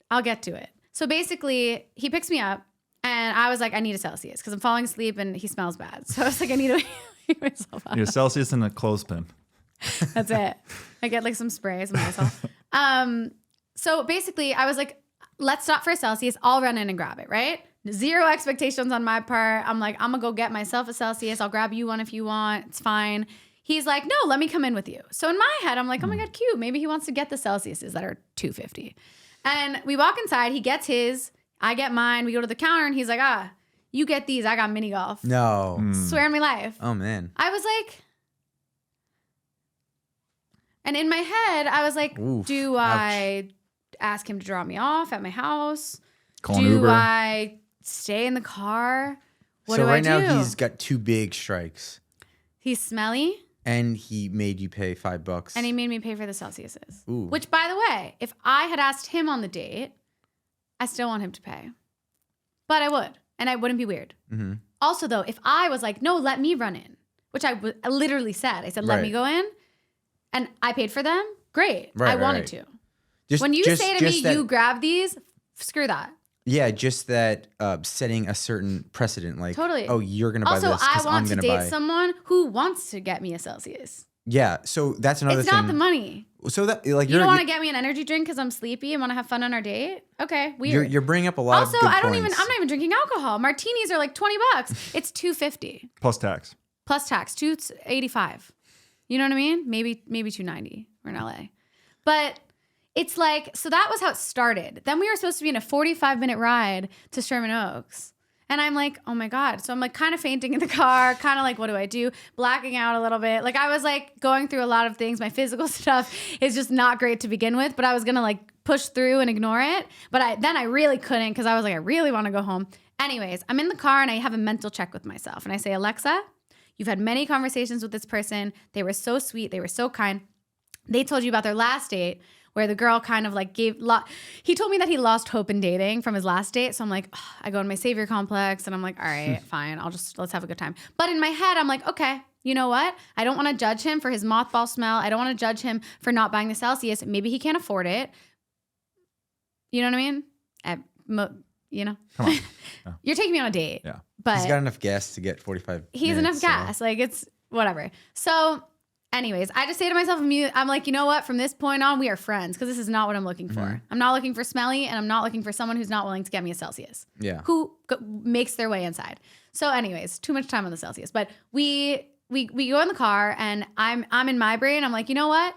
I'll get to it. So basically, he picks me up, and I was like, I need a Celsius because I'm falling asleep and he smells bad. So I was like, I need to wake myself up. You're Celsius and a clothespin. That's it. I get like some spray, some myself. So basically, I was like, let's stop for a Celsius. I'll run in and grab it, right? Zero expectations on my part. I'm like, I'm gonna go get myself a Celsius. I'll grab you one if you want. It's fine. He's like, no, let me come in with you. So in my head, I'm like, oh my God, cute. Maybe he wants to get the Celsiuses that are $2.50. And we walk inside. He gets his. I get mine. We go to the counter, and he's like, you get these. I got mini golf. No. Swear on my life. Oh man. I was like, and in my head, I was like, Oof, do I ask him to drop me off at my house? Call an Do Uber. I stay in the car? What so do right I do? now he's got 2 big strikes He's smelly, and he made you pay $5. and he made me pay for the Celsiuses. Ooh. Which, by the way, if I had asked him on the date, I still want him to pay. But I would, and I wouldn't be weird. Mm-hmm. Also, though, if I was like, no, let me run in, which I literally said, I said, let Right. me go in, and I paid for them, great. Right, I right, wanted right. to. Just, When you just- say to just me, that, you grab these, screw that. yeah, just that setting a certain precedent, like, Totally. oh, you're gonna buy Also, this I because I'm want to gonna date buy. someone who wants to get me a Celsius. Yeah, so that's another It's thing. not the money. So that like You don't want to get me an energy drink because I'm sleepy and want to have fun on our date? Okay, weird. you're bringing up a lot Also, of good I'm points. not even drinking alcohol. Martinis are like $20. It's $2.50 Plus tax. plus tax, $2.85. You know what I mean? Maybe $2.90. We're in LA. But it's like, so that was how it started. Then we were supposed to be in a 45-minute ride to Sherman Oaks. And I'm like, oh my God. So I'm like kind of fainting in the car, kind of like, what do I do? Blacking out a little bit. Like I was like going through a lot of things. My physical stuff is just not great to begin with, but I was going to like push through and ignore it. But then I really couldn't because I was like, I really want to go home. Anyways, I'm in the car and I have a mental check with myself. And I say, Alexa, you've had many conversations with this person. They were so sweet. They were so kind. They told you about their last date where the girl kind of like he told me that he lost hope in dating from his last date. So I'm like, I go in my savior complex and I'm like, all right, fine. Let's have a good time. But in my head, I'm like, okay, you know what? I don't want to judge him for his mothball smell. I don't want to judge him for not buying the Celsius. Maybe he can't afford it. You know what I mean? You know, Come on. Yeah. You're taking me on a date. Yeah. But He's got enough gas to get 45 he's minutes, enough gas. Like, it's whatever. So anyways, I just say to myself, I'm like, you know what? From this point on, we are friends, because this is not what I'm looking for. I'm not looking for smelly, and I'm not looking for someone who's not willing to get me a Celsius. Yeah. Who makes their way inside. So anyways, too much time on the Celsius. But we go in the car, and I'm in my brain. I'm like, you know what?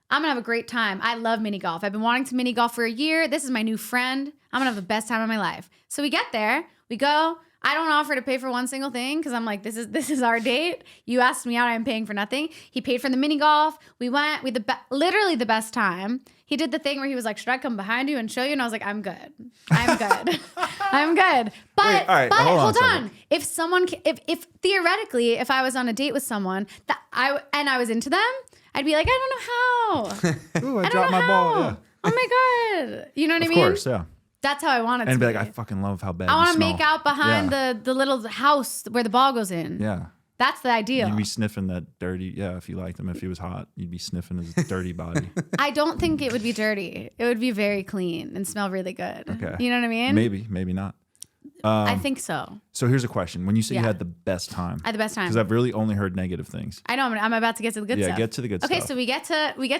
I'm going to have a great time. I love mini golf. I've been wanting to mini golf for a year. This is my new friend. I'm going to have the best time of my life. So we get there. We go. I don't offer to pay for one single thing, because I'm like, this is our date. You asked me out. I'm paying for nothing. He paid for the mini golf. We went. We literally the best time. He did the thing where he was like, should I come behind you and show you? And I was like, I'm good. I'm good. I'm good. But, Wait, all right, but hold on hold on. If someone, if theoretically, if I was on a date with someone that I was into them, I'd be like, I don't know how. Ooh, I don't dropped know my ball. how. Yeah. Oh my God. You know what I Of mean? course, yeah. That's how I want it And to be be. like, I fucking love how bad I you want to smell. make out behind the little house where the ball goes in. Yeah. That's the ideal. You'd be sniffing that dirty, if you liked him. If he was hot, you'd be sniffing his dirty body. I don't think it would be dirty. It would be very clean and smell really good. Okay. You know what I mean? Maybe not. I think so. So here's a question. When you say you Yeah. had the best time, I had the best time. because I've really only heard negative things. I know. I'm about to get to the good stuff. Yeah, get to the good Okay, stuff. so we get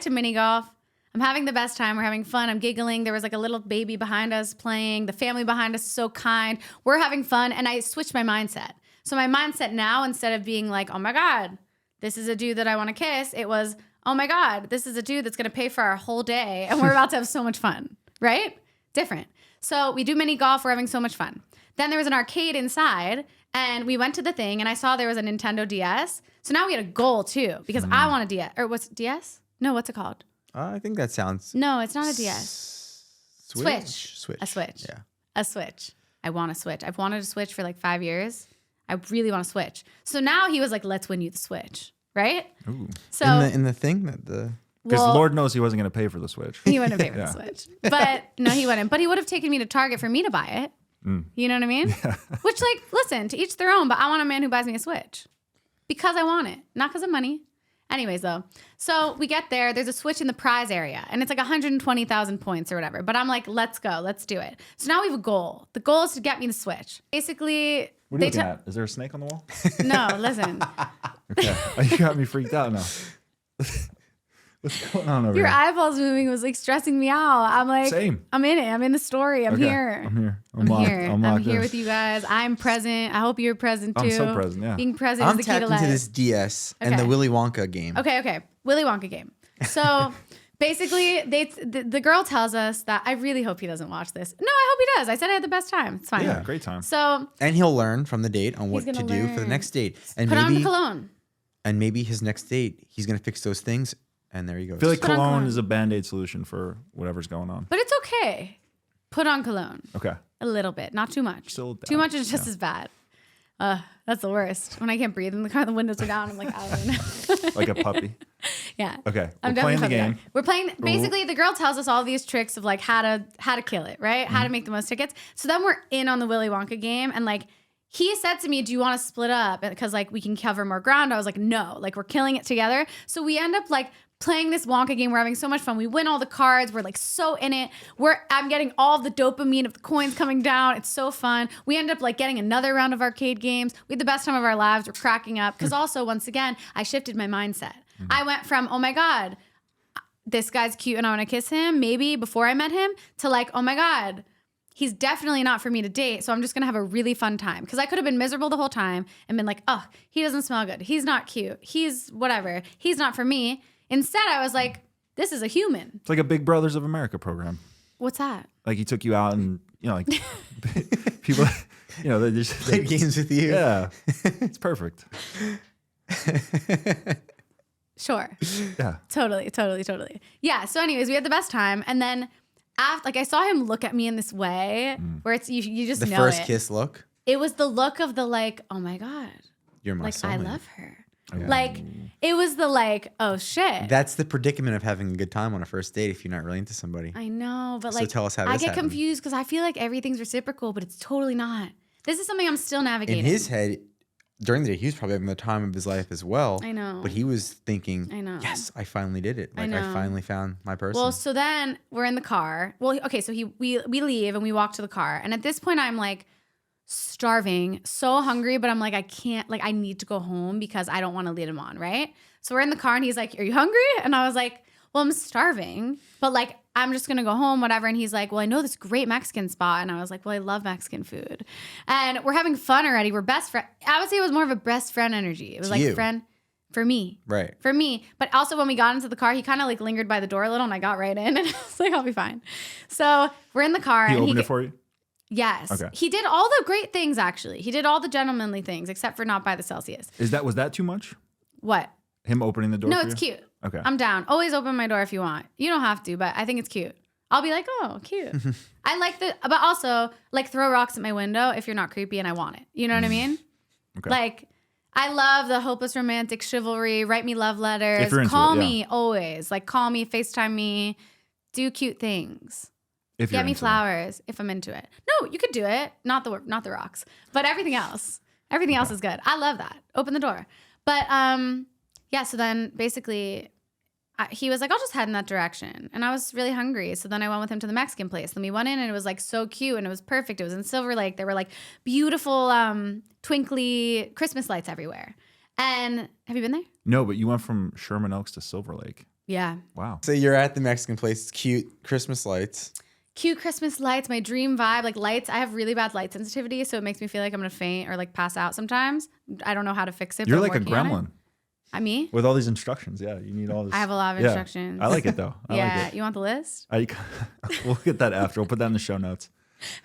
to mini golf. I'm having the best time. We're having fun. I'm giggling. There was like a little baby behind us playing. The family behind us is so kind. We're having fun. And I switched my mindset. So my mindset now, instead of being like, oh my God, this is a dude that I want to kiss, it was, oh my God, this is a dude that's going to pay for our whole day. And we're about to have so much fun, right? Different. So we do mini golf. We're having so much fun. Then there was an arcade inside. And we went to the thing. And I saw there was a Nintendo DS. So now we had a goal too. Because I want a DS. Or what's DS? No, what's it called? I think that sounds... No, it's not a DS. Switch. A Switch. Yeah. A Switch. I want a Switch. I've wanted a Switch for like 5 years. I really want a Switch. So now he was like, let's win you the Switch. Right? Ooh. So in the thing that the... Because well, Lord knows he wasn't going to pay for the Switch. he wouldn't pay for Yeah. the Switch. But no, he wouldn't. But he would have taken me to Target for me to buy it. You know what I mean? Which, like, listen, to each their own, but I want a man who buys me a Switch. Because I want it. Not because of money. Anyways, though. So we get there. There's a Switch in the prize area. And it's like 120,000 points or whatever. But I'm like, let's go. Let's do it. So now we have a goal. The goal is to get me the Switch. Basically, What are you looking at? Is there a snake on the wall? No, listen. Okay. You got me freaked out now. What's going on over Your here? eyeballs moving was like stressing me out. I'm like, Same. I'm in it. I'm in the story. I'm Okay, here. I'm here. I'm locked. here. I'm I'm locked here in. with you guys. I'm present. I hope you're present too. I'm so present, yeah. Being present I'm is the key tapped to into life. this DS and Okay. the Willy Wonka game. Okay. Willy Wonka game. So basically, the girl tells us that I really hope he doesn't watch this. No, I hope he does. I said I had the best time. It's fine. Yeah, great time. So And he'll learn from the date on what to gonna do for the learn. next date. And put on the maybe cologne. and maybe his next date, he's going to fix those things. And there you go. I feel like Put on cologne cologne. is a Band-Aid solution for whatever's going on. But it's okay. Put on cologne. Okay. A little bit, not too much. Still Too down. much is just Yeah. as bad. That's the worst. When I can't breathe in the car, the windows are down. I'm like, out. Like a puppy. Yeah. Okay. I'm We're playing the definitely game. fucking- We're playing. Basically, the girl tells us all these tricks of like how to kill it, right? How to make the most tickets. So then we're in on the Willy Wonka game, and like he said to me, "Do you want to split up because like we can cover more ground?" I was like, "No, like we're killing it together." So we end up like playing this Wonka game. We're having so much fun. We win all the cards. We're like so in it. I'm getting all the dopamine of the coins coming down. It's so fun. We end up like getting another round of arcade games. We had the best time of our lives. We're cracking up. Because also, once again, I shifted my mindset. I went from, oh my God, this guy's cute and I want to kiss him, maybe before I met him, to like, oh my God, he's definitely not for me to date. So I'm just going to have a really fun time. Because I could have been miserable the whole time and been like, oh, he doesn't smell good. He's not cute. He's whatever. He's not for me. Instead, I was like, this is a human. It's like a Big Brothers of America program. What's that? Like he took you out and, like people, they just Played games with you. Yeah. It's perfect. Sure. Yeah. Totally. Yeah. So anyways, we had the best time. And then after, like I saw him look at me in this way where it's, you just The know first it. kiss look. It was the look of the like, oh my God. You're my Like, soulmate. I love her. Yeah. Like, it was the like, oh shit. That's the predicament of having a good time on a first date if you're not really into somebody. I know, but So like, tell us how I this get happened. confused because I feel like everything's reciprocal, but it's totally not. This is something I'm still navigating. In his head, during the day, he was probably having the time of his life as well. I know. But he was thinking, I know. yes, I finally did it. Like, know. I finally found my person. Well, so then we're in the car. Well, okay, so we leave and we walk to the car. And at this point, I'm like starving, so hungry, but I'm like, I can't, like, I need to go home because I don't want to lead him on, right? So we're in the car and he's like, are you hungry? And I was like, well, I'm starving, but like, I'm just going to go home, whatever. And he's like, well, I know this great Mexican spot. And I was like, well, I love Mexican food. And we're having fun already. We're best friends. I would say it was more of a best friend energy. It was like you. friend for me. Right. For me. But also when we got into the car, he kind of like lingered by the door a little and I got right in and I was like, I'll be fine. So we're in the car. He and opened it for you? Yes. Okay. He did all the great things, actually. He did all the gentlemanly things, except for not by the Celsius. Was that too much? What? Him opening the door No, for it's you? cute. Okay. I'm down. Always open my door if you want. You don't have to, but I think it's cute. I'll be like, oh, cute. I like but also like throw rocks at my window if you're not creepy and I want it. You know what I mean? Okay. Like, I love the hopeless romantic chivalry. Write me love letters. If you're into Call it, yeah. me always. Like, call me, FaceTime me, do cute things. If you're Get me into it. flowers if I'm into it. No, you could do it. Not the rocks, but everything else. Everything else is good. I love that. Open the door. But yeah. So then basically, he was like, "I'll just head in that direction," and I was really hungry. So then I went with him to the Mexican place. Then we went in, and it was like so cute, and it was perfect. It was in Silver Lake. There were like beautiful, twinkly Christmas lights everywhere. And have you been there? No, but you went from Sherman Oaks to Silver Lake. Yeah. Wow. So you're at the Mexican place. It's cute. Christmas lights. Cute Christmas lights, my dream vibe, like lights. I have really bad light sensitivity, so it makes me feel like I'm gonna faint or like pass out sometimes. I don't know how to fix it. You're but I'm like a working on it. gremlin Me? with all these instructions. Yeah, you need all this. I have a lot of Yeah. instructions. I like it though. I yeah, like it. you want the list? We'll get that after. We'll put that in the show notes.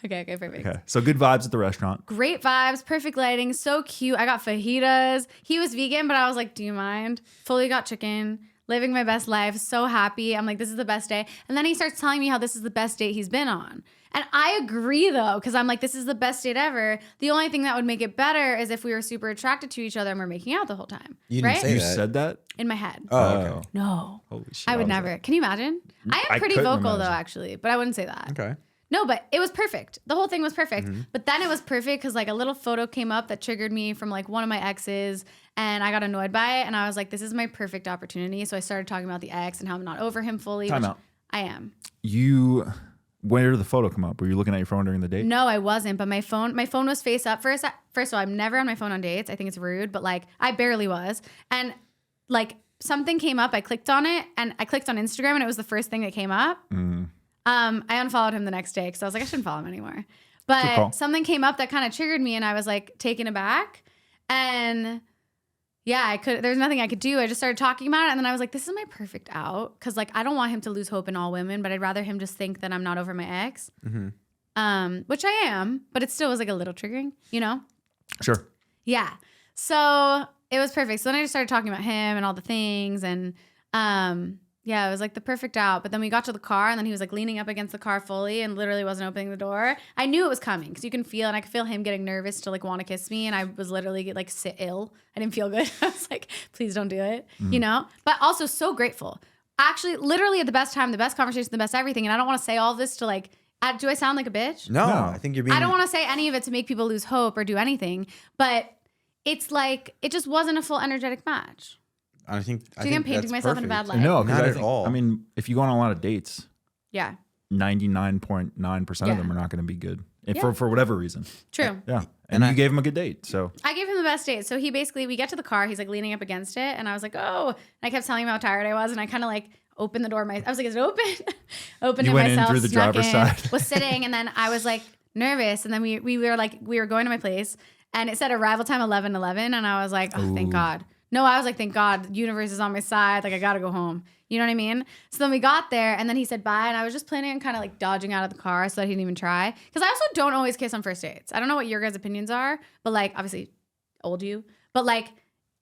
Okay, perfect. Okay. So good vibes at the restaurant. Great vibes, perfect lighting, so cute. I got fajitas. He was vegan, but I was like, do you mind? Fully got chicken. Living my best life, so happy. I'm like, this is the best day. And then he starts telling me how this is the best date he's been on. And I agree though, because I'm like, this is the best date ever. The only thing that would make it better is if we were super attracted to each other and we're making out the whole time. You didn't right? say You that. said that? In my head. Oh, okay. No. Holy shit. I would was never. like- Can you imagine? I am I pretty couldn't vocal though, imagine. actually, but I wouldn't say that. Okay. No, but it was perfect. The whole thing was perfect. But then it was perfect because like a little photo came up that triggered me from like one of my exes and I got annoyed by it. And I was like, this is my perfect opportunity. So I started talking about the ex and how I'm not over him fully. Time which out. I am. Where did the photo come up? Were you looking at your phone during the date? No, I wasn't. But my phone was face up first. First of all, I'm never on my phone on dates. I think it's rude, but like I barely was. And like something came up. I clicked on it and I clicked on Instagram and it was the first thing that came up. I unfollowed him the next day because I was like, I shouldn't follow him anymore. Good call. But something came up that kind of triggered me and I was like taken aback. And yeah, there's nothing I could do. I just started talking about it and then I was like, this is my perfect out. Cause like, I don't want him to lose hope in all women, but I'd rather him just think that I'm not over my ex. Which I am, but it still was like a little triggering, you know? Sure. Yeah. So it was perfect. So then I just started talking about him and all the things and yeah, it was like the perfect out. But then we got to the car and then he was like leaning up against the car fully and literally wasn't opening the door. I knew it was coming because you can feel and I could feel him getting nervous to like want to kiss me. And I was literally like ill. I didn't feel good. I was like, please don't do it, you know? But also so grateful. Actually, literally at the best time, the best conversation, the best everything. And I don't want to say all of this to like, do I sound like a bitch? No, No. I think you're being. I don't want to say any of it to make people lose hope or do anything. But it's like, it just wasn't a full energetic match. I think. Do you think I'm painting myself in a bad light? No, Not because at all. I mean, if you go on a lot of dates, Yeah. 99.9% Yeah. of them are not going to be good Yeah. for whatever reason. True. Yeah. And you gave him a good date. So I gave him the best date. So he basically, we get to the car, he's like leaning up against it. And I was like, oh, and I kept telling him how tired I was. And I kind of like opened the door. I was like, is it open? Opened You it went in myself, through the snuck driver's in, side. was sitting. And then I was like nervous. And then we were going to my place and it said arrival time 11:11. And I was like, oh, thank God. No, I was like, thank God, the universe is on my side. Like, I got to go home. You know what I mean? So then we got there and then he said bye. And I was just planning on kind of like dodging out of the car so that he didn't even try. Because I also don't always kiss on first dates. I don't know what your guys' opinions are, but like, obviously, old you. But like,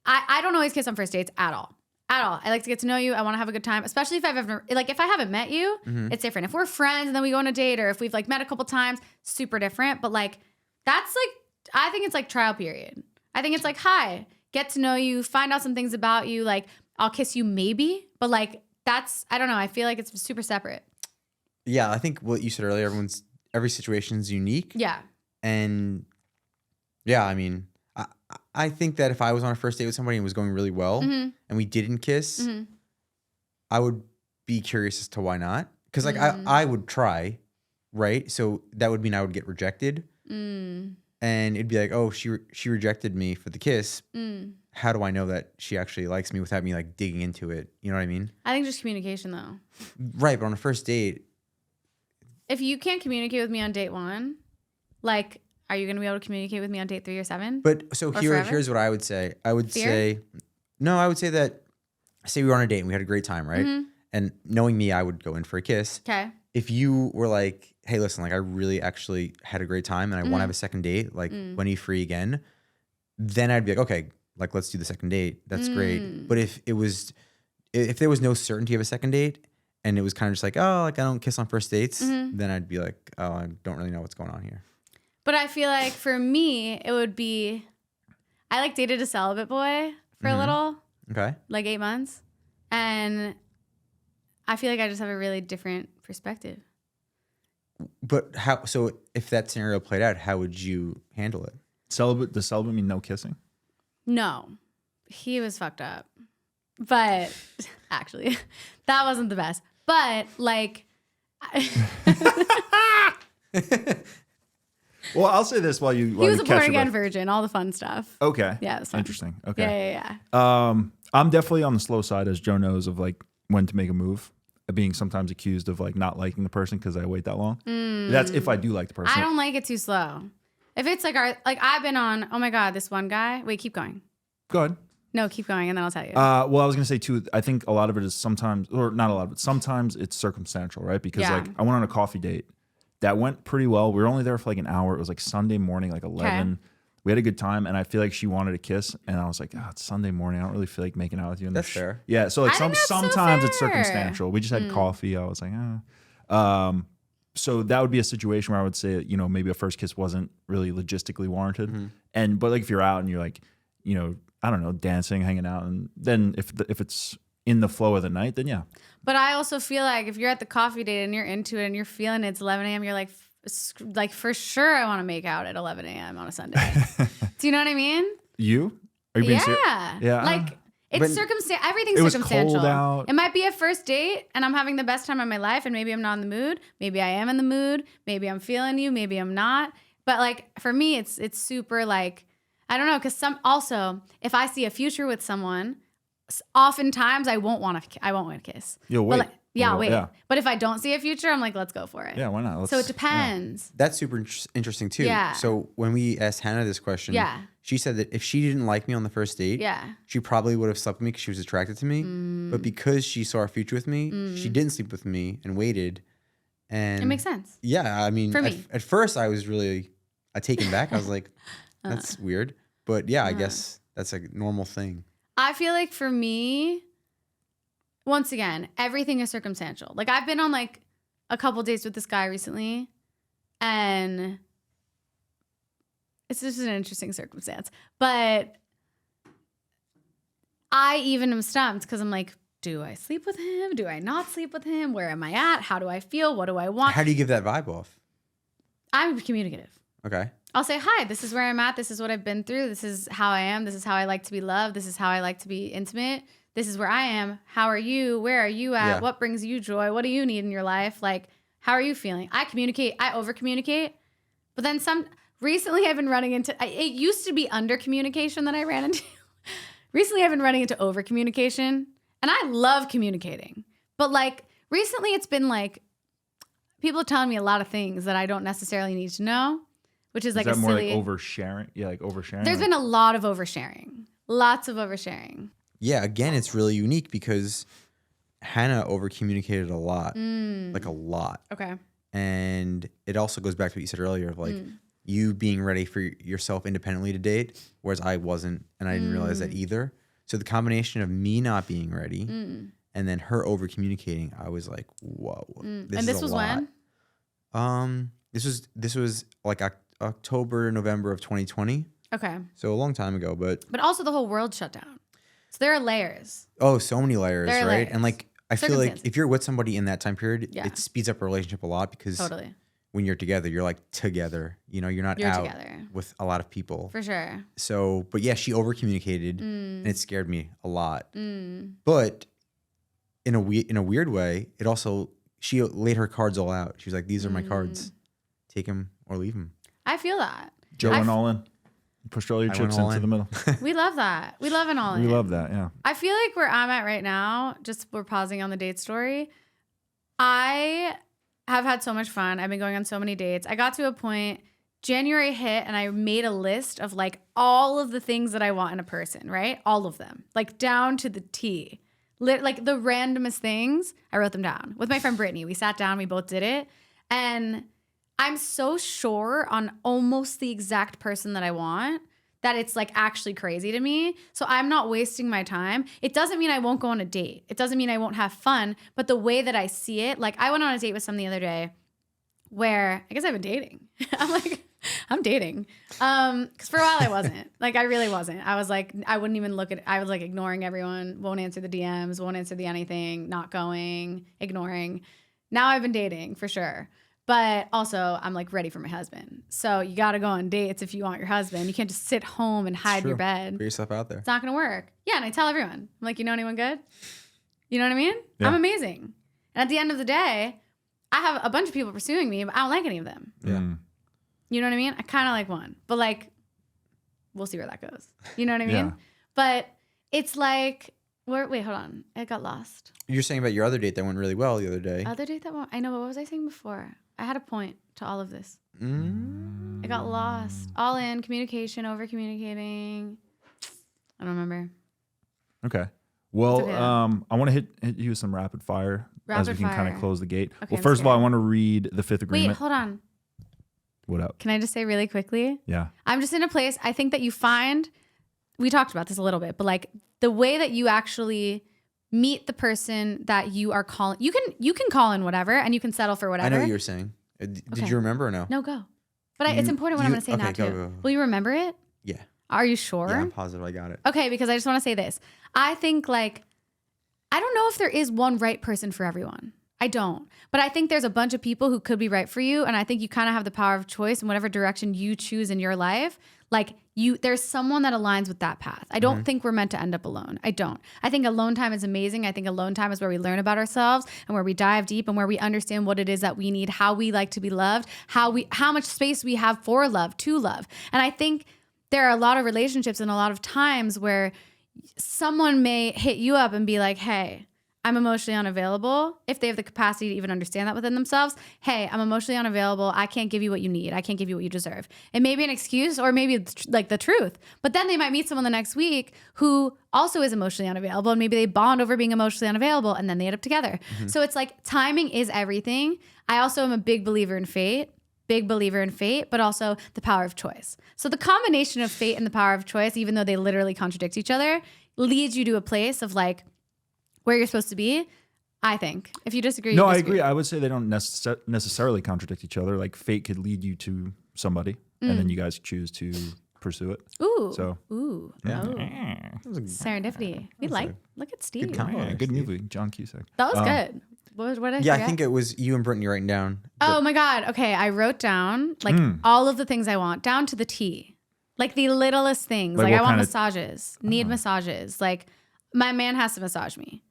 I don't always kiss on first dates at all. At all. I like to get to know you. I want to have a good time, especially if if I haven't met you, it's different. If we're friends and then we go on a date or if we've like met a couple times, super different. But like, that's like, I think it's like trial period. I think it's like, hi, get to know you, find out some things about you. Like, I'll kiss you maybe, but like, I don't know. I feel like it's super separate. Yeah, I think what you said earlier, every situation is unique. Yeah. And yeah, I mean, I I think that if I was on a first date with somebody and it was going really well and we didn't kiss, I would be curious as to why not. Because like I would try, right? So that would mean I would get rejected. And it'd be like, oh, she rejected me for the kiss. How do I know that she actually likes me without me like digging into it? You know what I mean? I think just communication though. Right, but on a first date, if you can't communicate with me on date 1, like, are you going to be able to communicate with me on date 3 or 7? but so here's what I would say. I would say that say we were on a date and we had a great time, right? And knowing me, I would go in for a kiss. Okay. If you were like, hey, listen, like I really actually had a great time and I want to have a second date, like when are you free again? Then I'd be like, okay, like let's do the second date. That's great. But if there was no certainty of a second date and it was kind of just like, oh, like I don't kiss on first dates, then I'd be like, oh, I don't really know what's going on here. But I feel like for me, it would be, I like dated a celibate boy for a little, Okay. like 8 months. And I feel like I just have a really different perspective. But how, so if that scenario played out, how would you handle it? Does celibate mean no kissing? No, he was fucked up. But actually, that wasn't the best. But like, Well, I'll say this while you he was a catch your born again breath. virgin, all the fun stuff. Okay. Yeah, it was fun. Interesting. Okay. Yeah. I'm definitely on the slow side, as Joe knows, of like when to make a move. Being sometimes accused of like not liking the person because I wait that long. That's if I do like the person. I don't like it too slow. If it's like I've been on, oh my God, this one guy. Wait, keep going. Go ahead. No, keep going, and then I'll tell you. Well, I was gonna say too. I think a lot of it is sometimes, or not a lot of it. Sometimes it's circumstantial, right? Because like I went on a coffee date that went pretty well. We were only there for like an hour. It was like Sunday morning, like 11. Okay. We had a good time, and I feel like she wanted a kiss, and I was like, oh, it's Sunday morning. I don't really feel like making out with you. And that's fair. Yeah, so like sometimes it's fair. circumstantial. We just had coffee. I was like, so that would be a situation where I would say, you know, maybe a first kiss wasn't really logistically warranted. But like if you're out and you're like, you know, I don't know, dancing, hanging out, and then if it's in the flow of the night, then yeah. But I also feel like if you're at the coffee date and you're into it and you're feeling it's 11 a.m., you're like for sure I want to make out at 11 a.m. on a Sunday. Do you know what I mean? Are you being serious? Yeah. Like it's everything's circumstantial. Cold out. It might be a first date and I'm having the best time of my life and maybe I'm not in the mood. Maybe I am in the mood. Maybe I'm feeling you. Maybe I'm not. But like for me, it's super like, I don't know. Cause also if I see a future with someone, oftentimes I won't want to kiss. You'll wait. Wait. Yeah. But if I don't see a future, I'm like, let's go for it. Yeah, why not? So it depends. Yeah. That's super interesting too. Yeah. So when we asked Hannah this question, she said that if she didn't like me on the first date, she probably would have slept with me because she was attracted to me. But because she saw a future with me, she didn't sleep with me and waited. And it makes sense. Yeah, I mean, for me. At first I was really taken back. I was like, that's weird. But yeah, I guess that's a normal thing. I feel like for me, once again, everything is circumstantial. Like I've been on like a couple dates with this guy recently and it's just an interesting circumstance. But I even am stumped because I'm like, do I sleep with him? Do I not sleep with him? Where am I at? How do I feel? What do I want? How do you give that vibe off? I'm communicative. Okay. I'll say, hi, this is where I'm at. This is what I've been through. This is how I am. This is how I like to be loved. This is how I like to be intimate. This is where I am. How are you? Where are you at? Yeah. What brings you joy? What do you need in your life? Like, how are you feeling? I communicate. I over communicate. But then recently I've been running into, it used to be under communication that I ran into. Recently I've been running into over communication. And I love communicating. But like recently it's been like, people are telling me a lot of things that I don't necessarily need to know. Which is like that a more silly. Like oversharing? Yeah, like oversharing. There's been a lot of oversharing. Lots of oversharing. Yeah, again, it's really unique because Hannah over-communicated a lot. Like a lot. Okay. And it also goes back to what you said earlier of like you being ready for yourself independently to date, whereas I wasn't, and I didn't realize that either. So the combination of me not being ready and then her over-communicating, I was like, whoa. This was when? This was like October, November of 2020. Okay. So a long time ago, but also the whole world shut down. So there are layers. Oh, so many layers, right? And like I feel like if you're with somebody in that time period, it speeds up a relationship a lot because when you're together, you're like together. You know, you're not You're out together. with a lot of people. For sure. So, but yeah, she over communicated, and it scared me a lot. But in a weird way, it also she laid her cards all out. She was like, "These are my cards. Take them or leave them." I feel that. Joe went all in. Pushed all your chips went all into the middle. We love that. We love an all in. We love that, yeah. I feel like where I'm at right now, just we're pausing on the date story. I have had so much fun. I've been going on so many dates. I got to a point, January hit, and I made a list of like all of the things that I want in a person, right? All of them, like down to the T. Like the randomest things, I wrote them down. With my friend Brittany, we sat down, we both did it. And I'm so sure on almost the exact person that I want that it's like actually crazy to me. So I'm not wasting my time. It doesn't mean I won't go on a date. It doesn't mean I won't have fun. But the way that I see it, like I went on a date with someone the other day where I guess I've been dating. I'm dating. Because for a while I wasn't. Like I really wasn't. I was like, I wouldn't even look at, I was like ignoring everyone, won't answer the DMs, won't answer the anything, not going, ignoring. Now I've been dating for sure. But also, I'm like ready for my husband. So you got to go on dates if you want your husband. You can't just sit home and hide your bed. Put yourself out there. It's not going to work. Yeah, and I tell everyone. I'm like, you know anyone good? You know what I mean? Yeah. I'm amazing. And at the end of the day, I have a bunch of people pursuing me, but I don't like any of them. Yeah. You know what I mean? I kind of like one. But like, we'll see where that goes. You know what I mean? Yeah. But it's like, wait, hold on. I got lost. You're saying about your other date that went really well the other day. Other date that won't. I know, but what was I saying before? I had a point to all of this. I got lost. All in, communication, over communicating. I don't remember. Okay. Well, okay. I want to hit you with some rapid fire as we can kind of fire. close the gate. Okay, Well, I'm first of all, I scared. want to read the fifth agreement. Wait, hold on. What up? Can I just say really quickly? Yeah. I'm just in a place, I think that you find, we talked about this a little bit, but like the way that you actually meet the person that you are calling, you can call in whatever and you can settle for whatever. I know what you were saying. Did Okay. you remember or no? No, go. But it's important what I'm going to say now too. Go. Will you remember it? Yeah. Are you sure? Yeah, I'm positive I got it. Okay, because I just want to say this. I think like, I don't know if there is one right person for everyone. I don't. But I think there's a bunch of people who could be right for you. And I think you kind of have the power of choice in whatever direction you choose in your life. Like there's someone that aligns with that path. I don't think we're meant to end up alone. I don't. I think alone time is amazing. I think alone time is where we learn about ourselves and where we dive deep and where we understand what it is that we need, how we like to be loved, how much space we have for love, to love. And I think there are a lot of relationships and a lot of times where someone may hit you up and be like, hey, I'm emotionally unavailable. If they have the capacity to even understand that within themselves, hey, I'm emotionally unavailable. I can't give you what you need. I can't give you what you deserve. It may be an excuse or maybe it's like the truth. But then they might meet someone the next week who also is emotionally unavailable and maybe they bond over being emotionally unavailable and then they end up together. So it's like timing is everything. I also am a big believer in fate, but also the power of choice. So the combination of fate and the power of choice, even though they literally contradict each other, leads you to a place of like, where you're supposed to be, I think. If you disagree, No, you I disagree. agree. I would say they don't necessarily contradict each other. Like fate could lead you to somebody, and then you guys choose to pursue it. Ooh. So Yeah. Oh. Serendipity. Look at Steve. good combo. yeah, good movie, John Cusack. That was good. What did I Yeah, I forget? think it was you and Brittany writing down. Oh my God. Okay. I wrote down like all of the things I want, down to the T. Like the littlest things. Like Like I what want kind of- massages, need massages. Like my man has to massage me.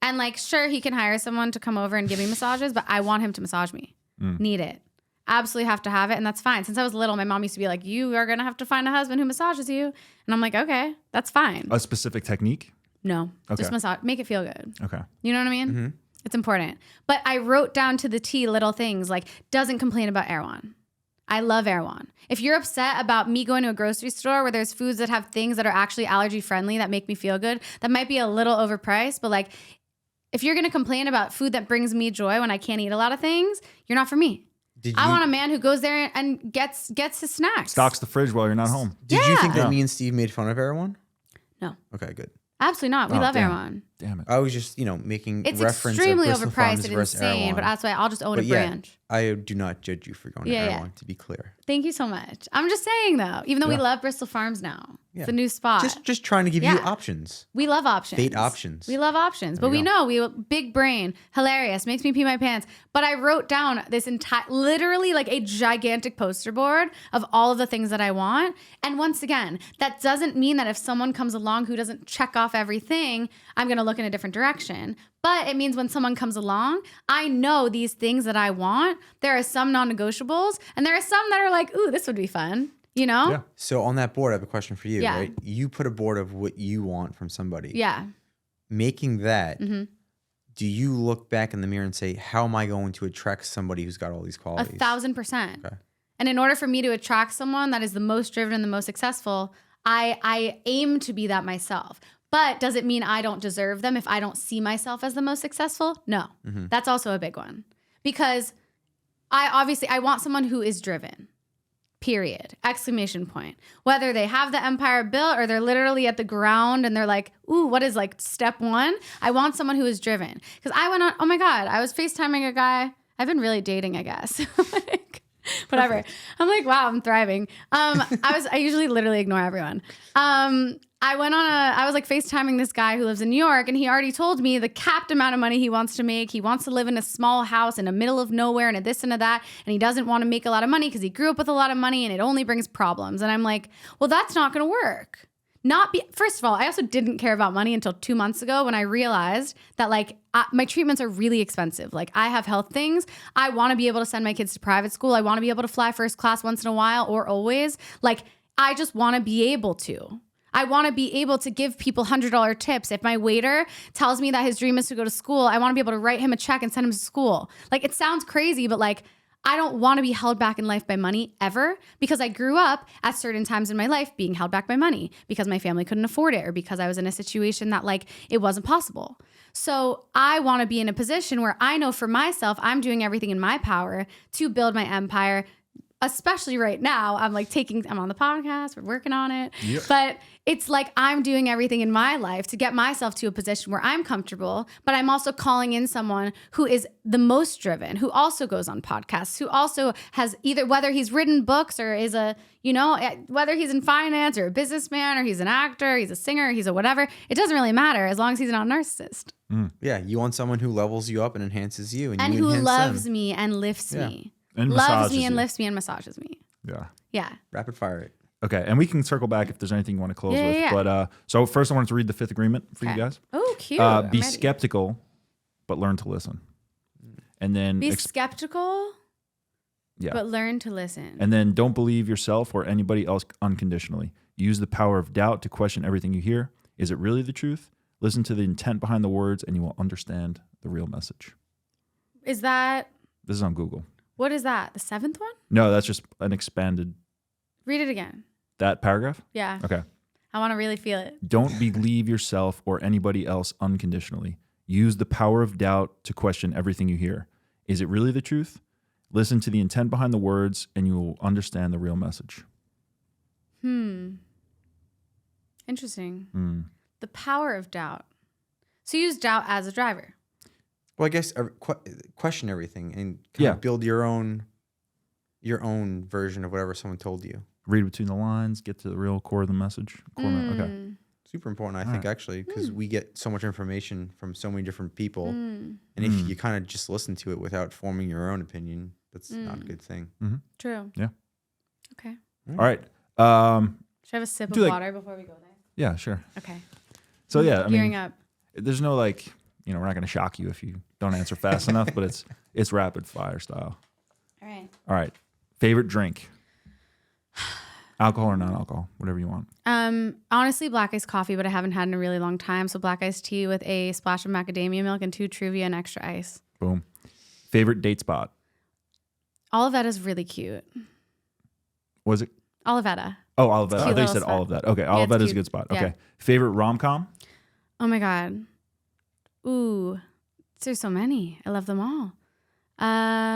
And like, sure, he can hire someone to come over and give me massages, but I want him to massage me. Need it. Absolutely have to have it. And that's fine. Since I was little, my mom used to be like, you are going to have to find a husband who massages you. And I'm like, okay, that's fine. A specific technique. No, Okay. just massage, make it feel good. Okay. You know what I mean? It's important. But I wrote down to the T little things like doesn't complain about Erewhon. I love Erewhon. If you're upset about me going to a grocery store where there's foods that have things that are actually allergy friendly that make me feel good, that might be a little overpriced, but like if you're going to complain about food that brings me joy when I can't eat a lot of things, you're not for me. I want a man who goes there and gets his snacks. Stocks the fridge while you're not home. Did you think Yeah. that me and Steve made fun of everyone? No, Okay, good. absolutely not. We Oh, love damn. Erewhon. Damn it. I was just, making It's reference extremely of Bristol overpriced Farms and versus insane, Erewhon. but that's why I'll just own a But yeah, branch. I do not judge you for going to Yeah, yeah. Erewhon, to be clear. Thank you so much. I'm just saying though, even though we love Bristol Farms now, Yeah. it's a new spot. Just trying to give you options. We love options. Fate options. We love options, but we know big brain, hilarious, makes me pee my pants. But I wrote down this entire, literally like a gigantic poster board of all of the things that I want. And once again, that doesn't mean that if someone comes along who doesn't check off everything, I'm going to look in a different direction. But it means when someone comes along, I know these things that I want. There are some non-negotiables, and there are some that are like, ooh, this would be fun. Yeah. So on that board, I have a question for you, Yeah. right? You put a board of what you want from somebody. Yeah. Making that, do you look back in the mirror and say, how am I going to attract somebody who's got all these qualities? 1,000%. Okay. And in order for me to attract someone that is the most driven and the most successful, I aim to be that myself. But does it mean I don't deserve them if I don't see myself as the most successful? No. That's also a big one. Because I want someone who is driven. Period. Exclamation point. Whether they have the empire built or they're literally at the ground and they're like, ooh, what is like step one? I want someone who is driven. Because I went on, oh my God, I was FaceTiming a guy. I've been really dating, I guess. Like, whatever. Perfect. I'm like, wow, I'm thriving. I usually literally ignore everyone. I was like FaceTiming this guy who lives in New York, and he already told me the capped amount of money he wants to make. He wants to live in a small house in the middle of nowhere and a this and a that. And he doesn't want to make a lot of money because he grew up with a lot of money and it only brings problems. And I'm like, well, that's not going to work. First of all, I also didn't care about money until 2 months ago when I realized that my treatments are really expensive. Like I have health things. I want to be able to send my kids to private school. I want to be able to fly first class once in a while or always. Like I just want to be able to. I want to be able to give people $100 tips. If my waiter tells me that his dream is to go to school, I want to be able to write him a check and send him to school. Like it sounds crazy, but like I don't want to be held back in life by money ever because I grew up at certain times in my life being held back by money because my family couldn't afford it or because I was in a situation that like it wasn't possible. So I want to be in a position where I know for myself, I'm doing everything in my power to build my empire. Especially right now, I'm on the podcast, we're working on it. Yep. But it's like I'm doing everything in my life to get myself to a position where I'm comfortable, but I'm also calling in someone who is the most driven, who also goes on podcasts, who also has whether he's written books or is whether he's in finance or a businessman or he's an actor, he's a singer, he's a whatever, it doesn't really matter as long as he's not a narcissist. Yeah, you want someone who levels you up and enhances you. And you who enhance loves them. me and lifts me. And loves me and lifts me and massages me. Yeah. Yeah. Rapid fire it. Okay, and we can circle back if there's anything you want to close with. Yeah. But so first, I wanted to read the fifth agreement for you guys. Oh, cute. Be skeptical, but learn to listen. And then be skeptical, but learn to listen. And then don't believe yourself or anybody else unconditionally. Use the power of doubt to question everything you hear. Is it really the truth? Listen to the intent behind the words, and you will understand the real message. Is that? This is on Google. What is that? The seventh one? No, that's just an expanded. Read it again. That paragraph? Yeah. Okay. I want to really feel it. Don't believe yourself or anybody else unconditionally. Use the power of doubt to question everything you hear. Is it really the truth? Listen to the intent behind the words, and you will understand the real message. Interesting. The power of doubt. So use doubt as a driver. Well, I guess question everything and kind of build your own version of whatever someone told you. Read between the lines, get to the real core of the message. Okay. Super important, I think, actually, because we get so much information from so many different people. And if you kind of just listen to it without forming your own opinion, that's not a good thing. True. Yeah. Okay. All right. Should I have a sip of water before we go there? Yeah, sure. Okay. So, yeah, Gearing up. There's no we're not going to shock you if you don't answer fast enough, but it's rapid fire style. All right. Favorite drink? Alcohol or non-alcohol, whatever you want. Honestly, black iced coffee, but I haven't had in a really long time. So black iced tea with a splash of macadamia milk and 2 Truvia and extra ice. Boom. Favorite date spot? Olivetta is really cute. Was it? Olivetta. Oh, Olivetta. I thought you said all of that. Okay, Olivetta is a good spot. Okay. Favorite rom-com? Oh my God. Ooh, there's so many. I love them all.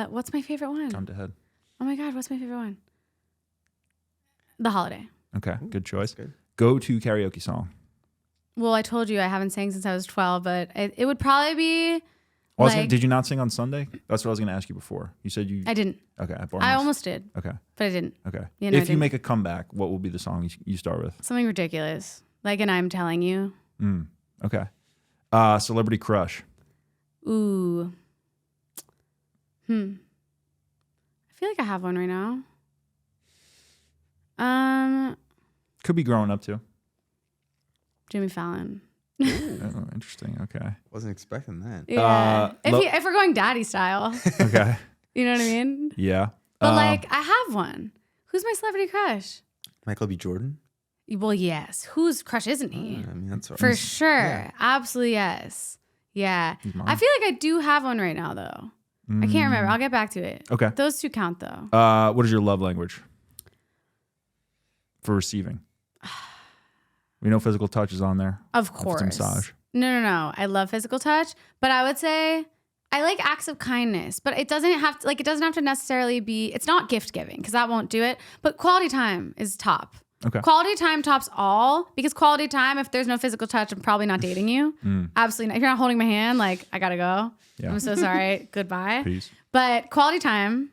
What's my favorite one? Jumped ahead. Oh my God, what's my favorite one? The Holiday. Okay, good choice. Good. Go-to karaoke song? Well, I told you I haven't sang since I was 12, but it would probably be. Did you not sing on Sunday? That's what I was going to ask you before. You said you. I didn't. Okay. I almost did. Okay. But I didn't. Okay. You know, if you make a comeback, what will be the song you start with? Something ridiculous. Like an I'm Telling You. Okay. Celebrity crush. Ooh. I feel like I have one right now. Could be growing up too. Jimmy Fallon. Oh, interesting. Okay. Wasn't expecting that. Yeah. If we're going daddy style. Okay. You know what I mean? Yeah. But like, I have one. Who's my celebrity crush? Michael B. Jordan. Well, yes. Whose crush isn't he? I mean, that's For sure. Yeah. Absolutely, yes. Yeah. mine. I feel like I do have one right now, though. I can't remember. I'll get back to it. Okay. Those two count, though. What is your love language for receiving? We know physical touch is on there. Of If it's course. a massage. No. I love physical touch, but I would say I like acts of kindness, but it doesn't have to necessarily be, it's not gift giving because that won't do it, but quality time is top. Okay. Quality time tops all because quality time, if there's no physical touch, I'm probably not dating you. Absolutely not. If you're not holding my hand, like I gotta go. Yeah. I'm so sorry. Goodbye. Peace. But quality time,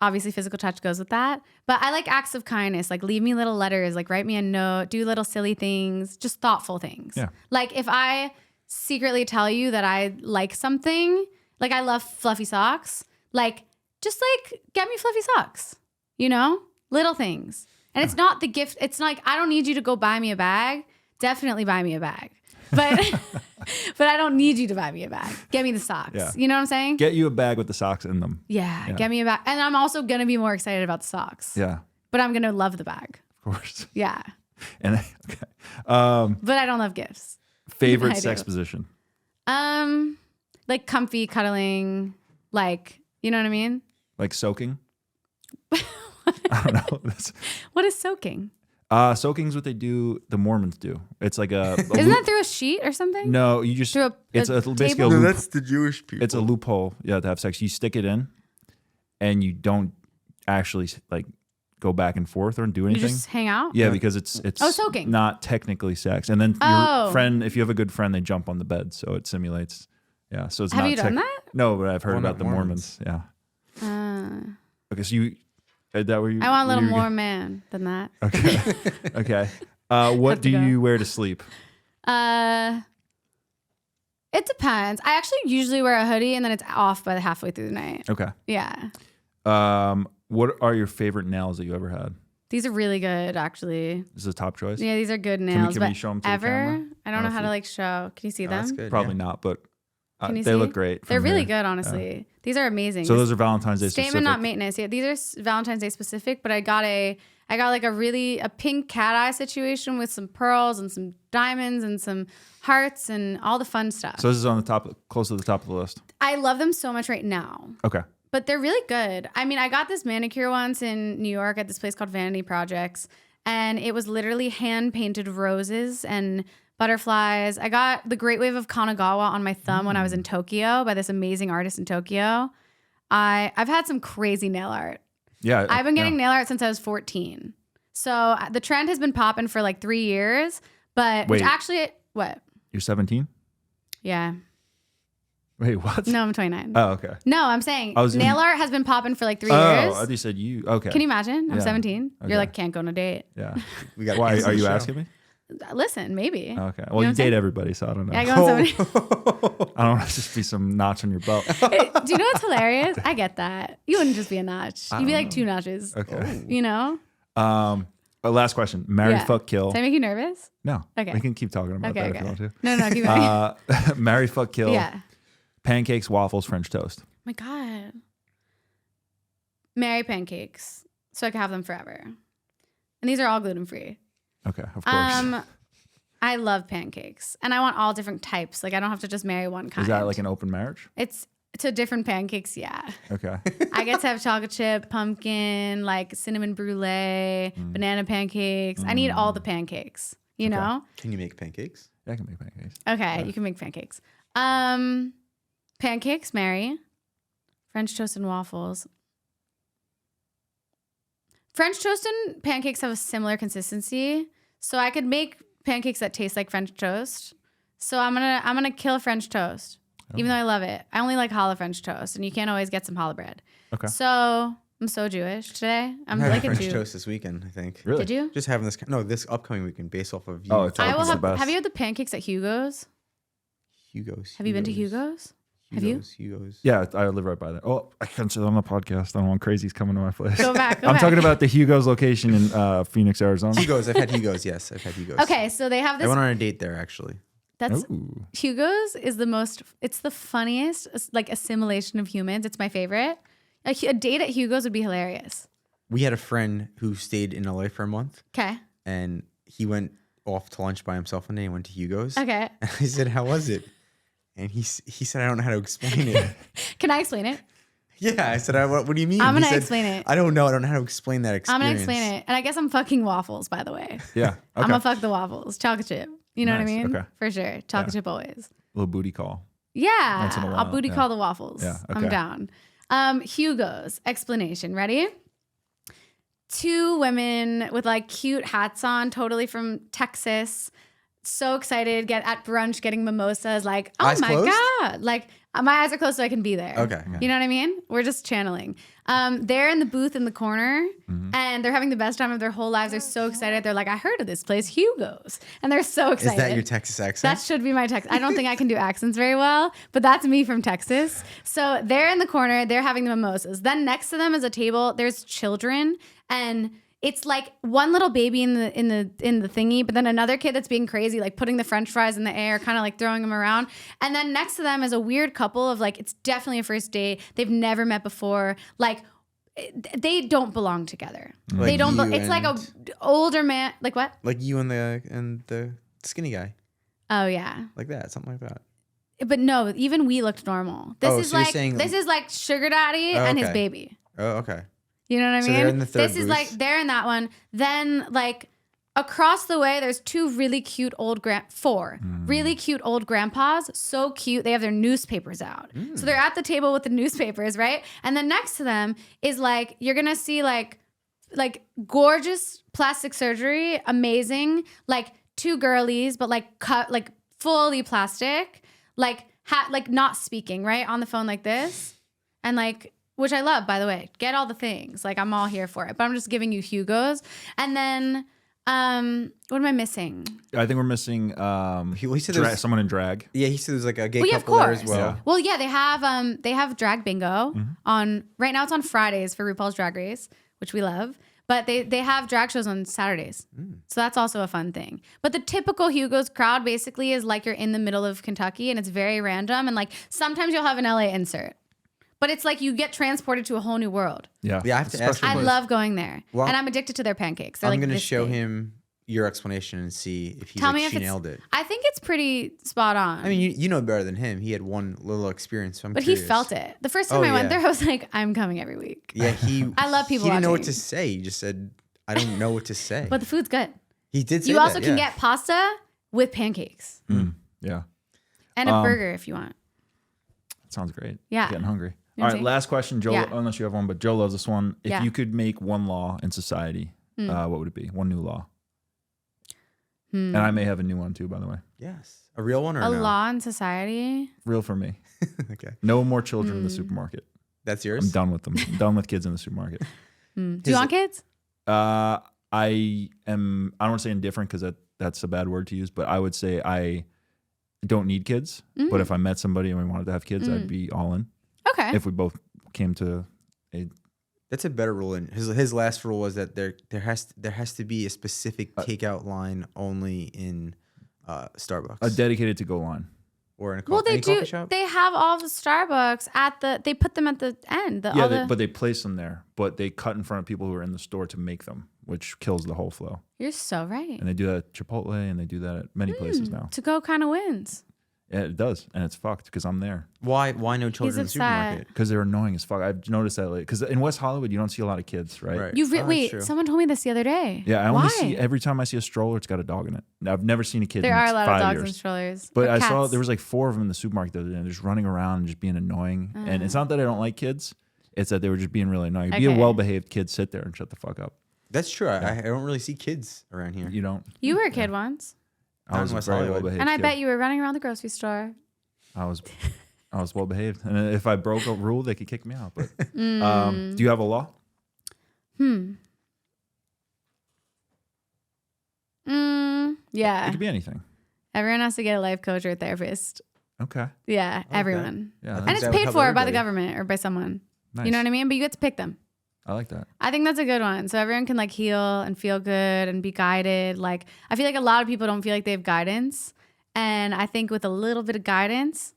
obviously physical touch goes with that. But I like acts of kindness, like leave me little letters, like write me a note, do little silly things, just thoughtful things. Yeah. Like if I secretly tell you that I like something, like I love fluffy socks, like just like get me fluffy socks, you know, little things. And it's not the gift. It's like, I don't need you to go buy me a bag. Definitely buy me a bag. But but I don't need you to buy me a bag. Get me the socks. Yeah. You know what I'm saying? Get you a bag with the socks in them. Yeah, get me a bag. And I'm also going to be more excited about the socks. Yeah. But I'm going to love the bag. Of course. Yeah. And okay. But I don't love gifts. Favorite I sex do. position? Like comfy cuddling, like, you know what I mean? Like soaking? I don't know. What is soaking? Soaking's what they do. The Mormons do. It's like Isn't that through a sheet or something? No, you just. Through It's basically a table? No, loop. that's the Jewish people. It's a loophole. Yeah, to have sex. You stick it in, and you don't actually like go back and forth or do You anything. just hang out? Yeah, because it's soaking. not technically sex. And then your friend, if you have a good friend, they jump on the bed, so it simulates. Yeah, so it's Have not. you done that? No, but I've heard Why about not the Mormons. Yeah. Uh, Okay, so you. Is that where you? I want a little where you more man than that. Okay. Okay. What do go. you wear to sleep? It depends. I actually usually wear a hoodie and then it's off by the halfway through the night. Okay. Yeah. What are your favorite nails that you ever had? These are really good, actually. This is a top choice. Yeah, these are good nails. can we but show 'em to the ever? camera? I don't know how if to you- like show. Can you see Oh, them? that's good. Probably yeah. not, but Can you they see? look great. They're from really here. good, honestly. These are amazing. So those are Valentine's Day Statement, specific. not maintenance. Yeah, these are Valentine's Day specific, but I got like a pink cat eye situation with some pearls and some diamonds and some hearts and all the fun stuff. So this is on the top, close to the top of the list. I love them so much right now. Okay. But they're really good. I mean, I got this manicure once in New York at this place called Vanity Projects, and it was literally hand-painted roses and butterflies. I got the Great Wave of Kanagawa on my thumb when I was in Tokyo by this amazing artist in Tokyo. I've had some crazy nail art. Yeah. I've been getting nail art since I was 14. So the trend has been popping for like 3 years, but Wait. what? You're 17? Yeah. Wait, what? No, I'm 29. Oh, okay. No, I'm saying I was nail art has been popping for like 3 Oh, years. I thought you said you. Okay. Can you imagine? I'm Yeah. 17. Okay. You're like, can't go on a date. Yeah. We got Why answer are the you show. asking me? Listen, maybe. Okay. Well, know what you I'm date saying? everybody, so I don't know. Yeah, I go on 17. I don't want to just be some notch on your belt. Do you know what's hilarious? I get that. You wouldn't just be a notch. You'd be like 2 notches. Okay. You know? Last question. Marry, Yeah. fuck, kill. Does that make you nervous? No. Okay. We can keep talking about Okay, that if you want to. No, keep going. Marry, fuck, kill. Yeah. Pancakes, waffles, French toast. My God. Marry pancakes so I can have them forever. And these are all gluten-free. Okay, of course. I love pancakes. And I want all different types. Like I don't have to just marry one kind. Is that like an open marriage? It's to different pancakes, yeah. Okay. I get to have chocolate chip, pumpkin, like cinnamon brulee, banana pancakes. I need all the pancakes, you know? Can you make pancakes? Yeah, I can make pancakes. Okay, you can make pancakes. Pancakes, Mary. French toast and waffles. French toast and pancakes have a similar consistency. So I could make pancakes that taste like French toast. So I'm gonna kill French toast, even though I love it. I only like challah French toast, and you can't always get some challah bread. Okay. So I'm so Jewish today. I'm having like a French Jew. toast this weekend, I think. Really? Did you? Just having this upcoming weekend based off of you. Oh, it's I will It's the have. best. Have you had the pancakes at Hugo's? Hugo's. Have you been to Hugo's? Have you? Hugo's. Yeah, I live right by there. Oh, I can't say that on the podcast. I don't want crazies coming to my place. Go back. Go I'm back. talking about the Hugo's location in Phoenix, Arizona. Hugo's. I've had Hugo's. Yes, I've had Hugo's. Okay, so they have I this. went on a date there actually. That's Ooh. Hugo's is the most. It's the funniest like assimilation of humans. It's my favorite. A date at Hugo's would be hilarious. We had a friend who stayed in LA for a month, Okay. and he went off to lunch by himself one day and went to Hugo's. Okay. And I said, "How was it?" And he said, "I don't know how to explain it." Can I explain it? Yeah, I said, "What do you mean?" I'm He gonna said, explain it. I don't know. I don't know how to explain that I'm experience. gonna explain it, and I guess I'm fucking waffles. By the way, Yeah. Okay. I'm gonna fuck the waffles. Chocolate chip. You know what I Nice, mean? okay. For sure. Chocolate chip always. Little booty call. Yeah. Once in a I'll while, booty yeah. call the waffles. Yeah, I'm okay. down. Hugo's explanation. Ready? 2 women with like cute hats on, totally from Texas. So excited, get at brunch, getting mimosas. Like, oh Eyes my closed? God. Like, my eyes are closed so I can be there. Okay. You know what I mean? We're just channeling. They're in the booth in the corner and they're having the best time of their whole lives. They're so excited. They're like, I heard of this place, Hugo's. And they're so Is excited. that your Texas accent? That should be my Texas. I don't think I can do accents very well, but that's me from Texas. So they're in the corner. They're having the mimosas. Then next to them is a table. There's children, and it's like one little baby in the thingy, but then another kid that's being crazy, like putting the French fries in the air, kind of like throwing them around. And then next to them is a weird couple of like, it's definitely a first date. They've never met before. Like, they don't belong together. Like they don't. you It's like a and- older man. Like what? Like you and the skinny guy, Oh yeah. like that, something like that. But no, even we looked normal. This Oh, is so you're like saying- this is like sugar daddy Oh, and his okay. baby. Oh, okay. You know what I So mean? they're in the third this is booth. like they're in that one. Then like across the way, there's 2 really cute four really cute old grandpas. So cute. They have their newspapers out. So they're at the table with the newspapers, right? And then next to them is like you're gonna see like gorgeous plastic surgery, amazing. Like 2 girlies, but like cut like fully plastic, like not speaking, right? On the phone like this. And like, which I love, by the way. Get all the things. Like I'm all here for it. But I'm just giving you Hugo's. And then what am I missing? I think we're missing He said there's- someone in drag. Yeah, he said there's like a gay Well, yeah, of couple there as course. well. Yeah. Well, yeah, they have drag bingo on right now. It's on Fridays for RuPaul's Drag Race, which we love. But they have drag shows on Saturdays. So that's also a fun thing. But the typical Hugo's crowd basically is like you're in the middle of Kentucky and it's very random. And like sometimes you'll have an LA insert. But it's like you get transported to a whole new world. Yeah. Yeah, I have to ask Special I him. place. love going there. Well, and I'm addicted to their pancakes. They're I'm like gonna this show big. him your explanation and see if he's Tell like, me if she it's- nailed it. I think it's pretty spot on. I mean, you know better than him. He had one little experience, so I'm but curious. he felt it. The first time Oh, I went yeah. there, I was like, I'm coming every week. Yeah, he. I love people He didn't know what watching. to say. He just said, "I don't know what to say." But the food's good. he did say You also that, can yeah. get pasta with pancakes Yeah. and a burger if you want. Sounds great. Yeah. Getting hungry. You know All what right, I'm saying? last question, Joe. Yeah. Unless you have one, but Joe loves this one. If Yeah. you could make one law in society, what would it be? One new law. And I may have a new one too, by the way. Yes, a real one or A no? law in society. Real for me. Okay, No more children in the supermarket. that's I'm yours. done with them. I'm done with kids in the supermarket. Do you want kids? I don't want to say indifferent because that's a bad word to use, but I would say I don't need kids. But if I met somebody and we wanted to have kids, I'd be all in. Okay. If we both came to a That's a better rule. And his last rule was that there has to be a specific takeout line only in Starbucks dedicated to go line. or in a well, they any do. coffee shop. They have all the Starbucks they put them at the end. But they place them there, but they cut in front of people who are in the store to make them, which kills the whole flow. You're so right. And they do that at Chipotle, and they do that at many places now. To go kind of wins. Yeah, it does, and it's fucked because I'm there. Why no children in the upset. supermarket? Because they're annoying as fuck. I've noticed that because in West Hollywood you don't see a lot of kids, right? Right. You Oh, that's wait. true. Someone told me this the other day. Yeah, I Why? only see every time I see a stroller, it's got a dog in it. I've never seen a kid. There in are a lot 5 of dogs years. and strollers. But Or I saw cats. there was like 4 of them in the supermarket the other day, and they're just running around and just being annoying. And it's not that I don't like kids; it's that they were just being really annoying. Be a Okay. well-behaved kid, sit there and shut the fuck up. That's true. I don't really see kids around here. You don't. You were a kid once. I was West very Hollywood. well behaved. And I kid. bet you were running around the grocery store. I was well behaved. And if I broke a rule, they could kick me out. But do you have a law? Yeah. It could be anything. Everyone has to get a life coach or a therapist. Okay. Yeah, everyone. Yeah, And that's- it's paid for by the government or by someone. nice. You know what I mean? But you get to pick them. I like that. I think that's a good one. So everyone can like heal and feel good and be guided. Like I feel like a lot of people don't feel like they have guidance. And I think with a little bit of guidance,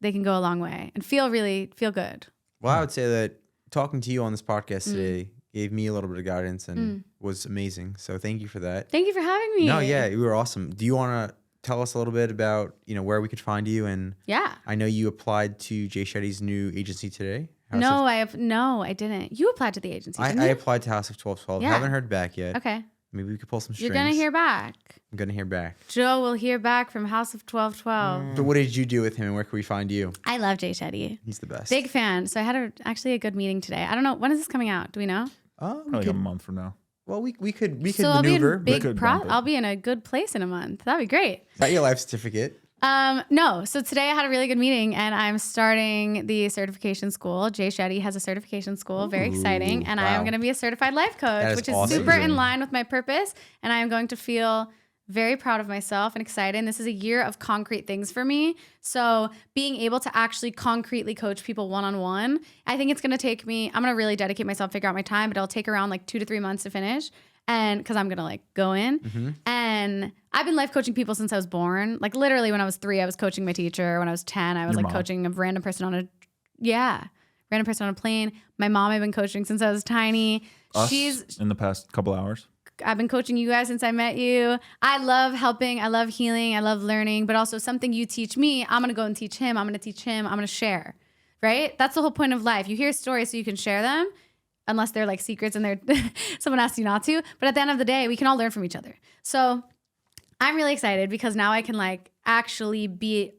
they can go a long way and feel good. Well, I would say that talking to you on this podcast today gave me a little bit of guidance and was amazing. So thank you for that. Thank you for having me. No, yeah, you were awesome. Do you want to tell us a little bit about, where we could find you? And Yeah. I know you applied to Jay Shetty's new agency today. No, I didn't. You applied to the agency, didn't I you? applied to House of 1212. Yeah. Haven't heard back yet. Okay. Maybe we could pull some strings. You're going to hear back. I'm going to hear back. Joe will hear back from House of 1212. But what did you do with him and where can we find you? I love Jay Shetty. He's the best. Big fan. So I had actually a good meeting today. I don't know. When is this coming out? Do we know? Probably a month from now. Well, we could So I'll be maneuver. in big could bump it. I'll be in a good place in a month. That'd be great. Got your life certificate. No. So today I had a really good meeting and I'm starting the certification school. Jay Shetty has a certification school. Very exciting. And I am wow. going to be a certified life That coach, is which is awesome. super in line with my purpose. And I am going to feel very proud of myself and excited. And this is a year of concrete things for me. So being able to actually concretely coach people one-on-one, I think it's going to take me, I'm going to really dedicate myself, figure out my time, but it'll take around like 2 to 3 months to finish. And because I'm going to like go in and I've been life coaching people since I was born. Like literally when I was 3, I was coaching my teacher. When I was 10, I was Your like mom. coaching a random person on a plane. My mom I've been coaching since I was tiny. Us She's in the past couple hours. I've been coaching you guys since I met you. I love helping. I love healing. I love learning, but also something you teach me, I'm going to go and teach him. I'm going to teach him. I'm going to share, right? That's the whole point of life. You hear stories so you can share them, unless they're like secrets and they're someone asks you not to. But at the end of the day, we can all learn from each other. So I'm really excited because now I can like actually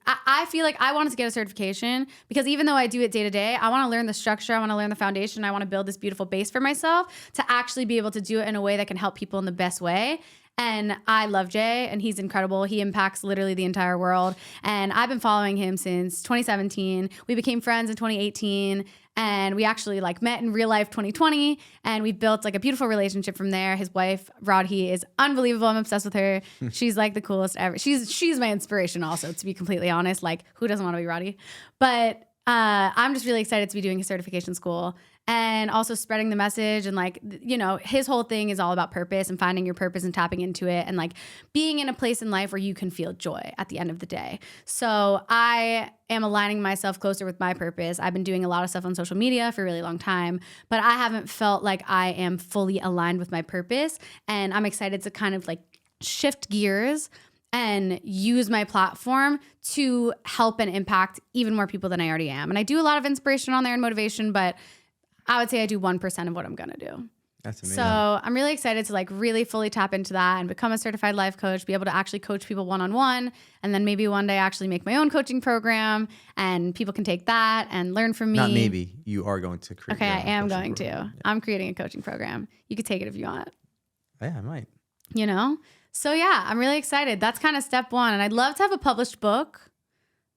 I feel like I wanted to get a certification because even though I do it day to day, I want to learn the structure. I want to learn the foundation. I want to build this beautiful base for myself to actually be able to do it in a way that can help people in the best way. And I love Jay and he's incredible. He impacts literally the entire world. And I've been following him since 2017. We became friends in 2018 and we actually like met in real life 2020 and we built like a beautiful relationship from there. His wife, Rodhi, is unbelievable. I'm obsessed with her. She's like the coolest ever. She's my inspiration also, to be completely honest. Like who doesn't want to be Rodhi? But I'm just really excited to be doing a certification school and also spreading the message. And like, his whole thing is all about purpose and finding your purpose and tapping into it and like being in a place in life where you can feel joy at the end of the day. So I am aligning myself closer with my purpose. I've been doing a lot of stuff on social media for a really long time, but I haven't felt like I am fully aligned with my purpose. And I'm excited to kind of like shift gears and use my platform to help and impact even more people than I already am. And I do a lot of inspiration on there and motivation, but I would say I do 1% of what I'm going to do. That's amazing. So I'm really excited to like really fully tap into that and become a certified life coach, be able to actually coach people one-on-one. And then maybe one day actually make my own coaching program and people can take that and learn from me. Not maybe. You are going to create. Okay, your I own am coaching going program. to. I'm creating a coaching program. You could take it if you want. Yeah, I might. So yeah, I'm really excited. That's kind of step one. And I'd love to have a published book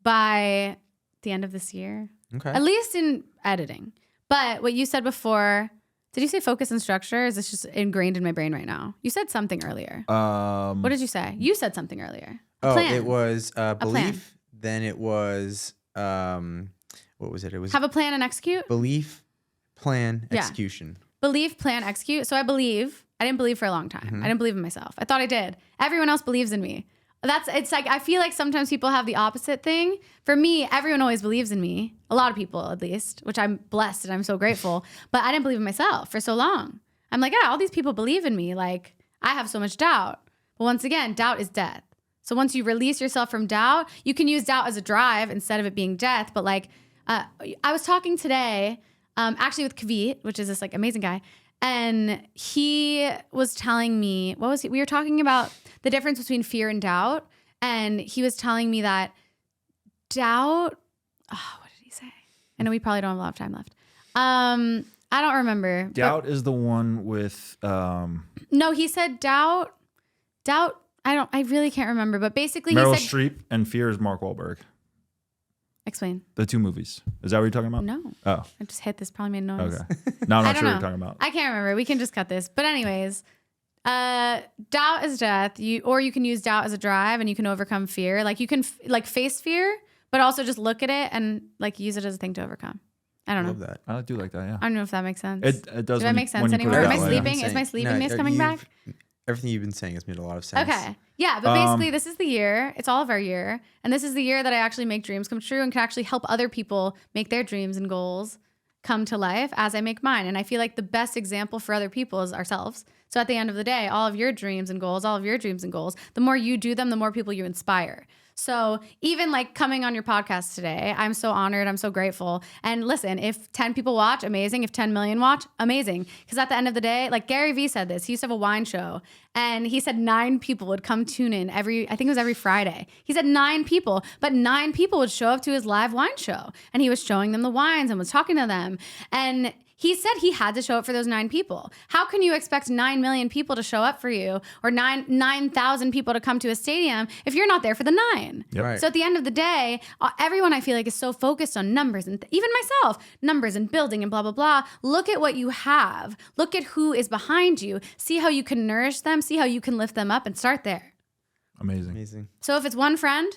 by the end of this year, Okay. at least in editing. But what you said before, did you say focus and structure? Is this just ingrained in my brain right now? You said something earlier. What did you say? You said something earlier. Plan. It was plan. belief. Then it was what was it? It was Have a plan and execute? belief, plan, Yeah. execution. Believe, plan, execute. So I believe. I didn't believe for a long time. I didn't believe in myself. I thought I did. Everyone else believes in me. It's like, I feel like sometimes people have the opposite thing. For me, everyone always believes in me. A lot of people, at least, which I'm blessed and I'm so grateful. But I didn't believe in myself for so long. I'm like, yeah, all these people believe in me. Like, I have so much doubt. But once again, doubt is death. So once you release yourself from doubt, you can use doubt as a drive instead of it being death. But like, I was talking today, actually with Kavit, which is this like amazing guy. And he was telling me, we were talking about the difference between fear and doubt. And he was telling me that doubt, what did he say? I know we probably don't have a lot of time left. I don't remember. Doubt is the one with No, he said doubt, I really can't remember, but basically Meryl he said, Streep and Fear is Mark Wahlberg. explain. The 2 movies. Is that what you're talking about? No. Oh, I just hit this, probably made noise. okay. Now I'm I not don't sure what know. you're talking about. I can't remember. We can just cut this. But anyways, doubt is death. You can use doubt as a drive and you can overcome fear. Like you can face fear, but also just look at it and like use it as a thing to overcome. I don't know. Love that. I do like that, yeah. I don't know if that makes sense. It does. Did that make sense when you put anymore? it Am I that way. sleeping? Is my sleepiness coming back? Everything you've been saying has made a lot of sense. Okay. Yeah, but basically this is the year. It's all of our year. And this is the year that I actually make dreams come true and can actually help other people make their dreams and goals come to life as I make mine. And I feel like the best example for other people is ourselves. So at the end of the day, all of your dreams and goals, the more you do them, the more people you inspire. So even like coming on your podcast today, I'm so honored. I'm so grateful. And listen, if 10 people watch, amazing. If 10 million watch, amazing. Because at the end of the day, like Gary Vee said this, he used to have a wine show and he said 9 people would come tune in I think it was every Friday. He said 9 people, but 9 people would show up to his live wine show and he was showing them the wines and was talking to them. And he said he had to show up for those 9 people. How can you expect 9 million people to show up for you or 9,000 people to come to a stadium if you're not there for the 9? Yep. Right. So at the end of the day, everyone I feel like is so focused on numbers and even myself, numbers and building and blah, blah, blah. Look at what you have. Look at who is behind you. See how you can nourish them. See how you can lift them up and start there. Amazing. Amazing. So if it's one friend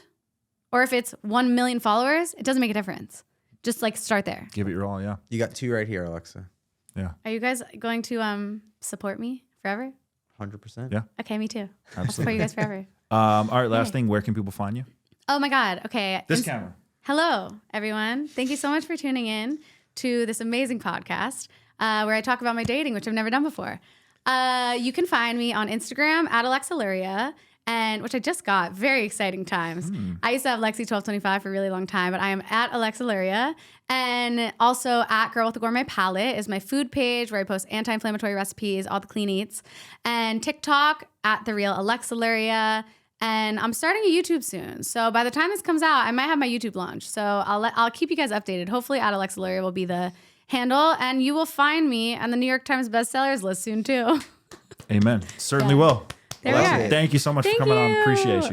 or if it's 1 million followers, it doesn't make a difference. Just like start there. Give it your all, yeah. You got 2 right here, Alexa. Yeah. Are you guys going to support me forever? 100%. Yeah. Okay, me too. I'll support Absolutely. you guys forever. All right, last Yay. thing. Where can people find you? Oh my God. Okay. This camera. Hello, everyone. Thank you so much for tuning in to this amazing podcast where I talk about my dating, which I've never done before. You can find me on Instagram at Alexa Luria, and which I just got. Very exciting times. I used to have Lexi1225 for a really long time, but I am at Alexa Luria. And also at Girl with a Gourmet Palette is my food page where I post anti-inflammatory recipes, all the clean eats. And TikTok at The Real Alexa Luria. And I'm starting a YouTube soon. So by the time this comes out, I might have my YouTube launch. So I'll keep you guys updated. Hopefully at Alexa Luria will be the handle. And you will find me on the New York Times bestsellers list soon too. Amen. Certainly will. There we are. Thank you so much Thank for coming on. you. Appreciate you.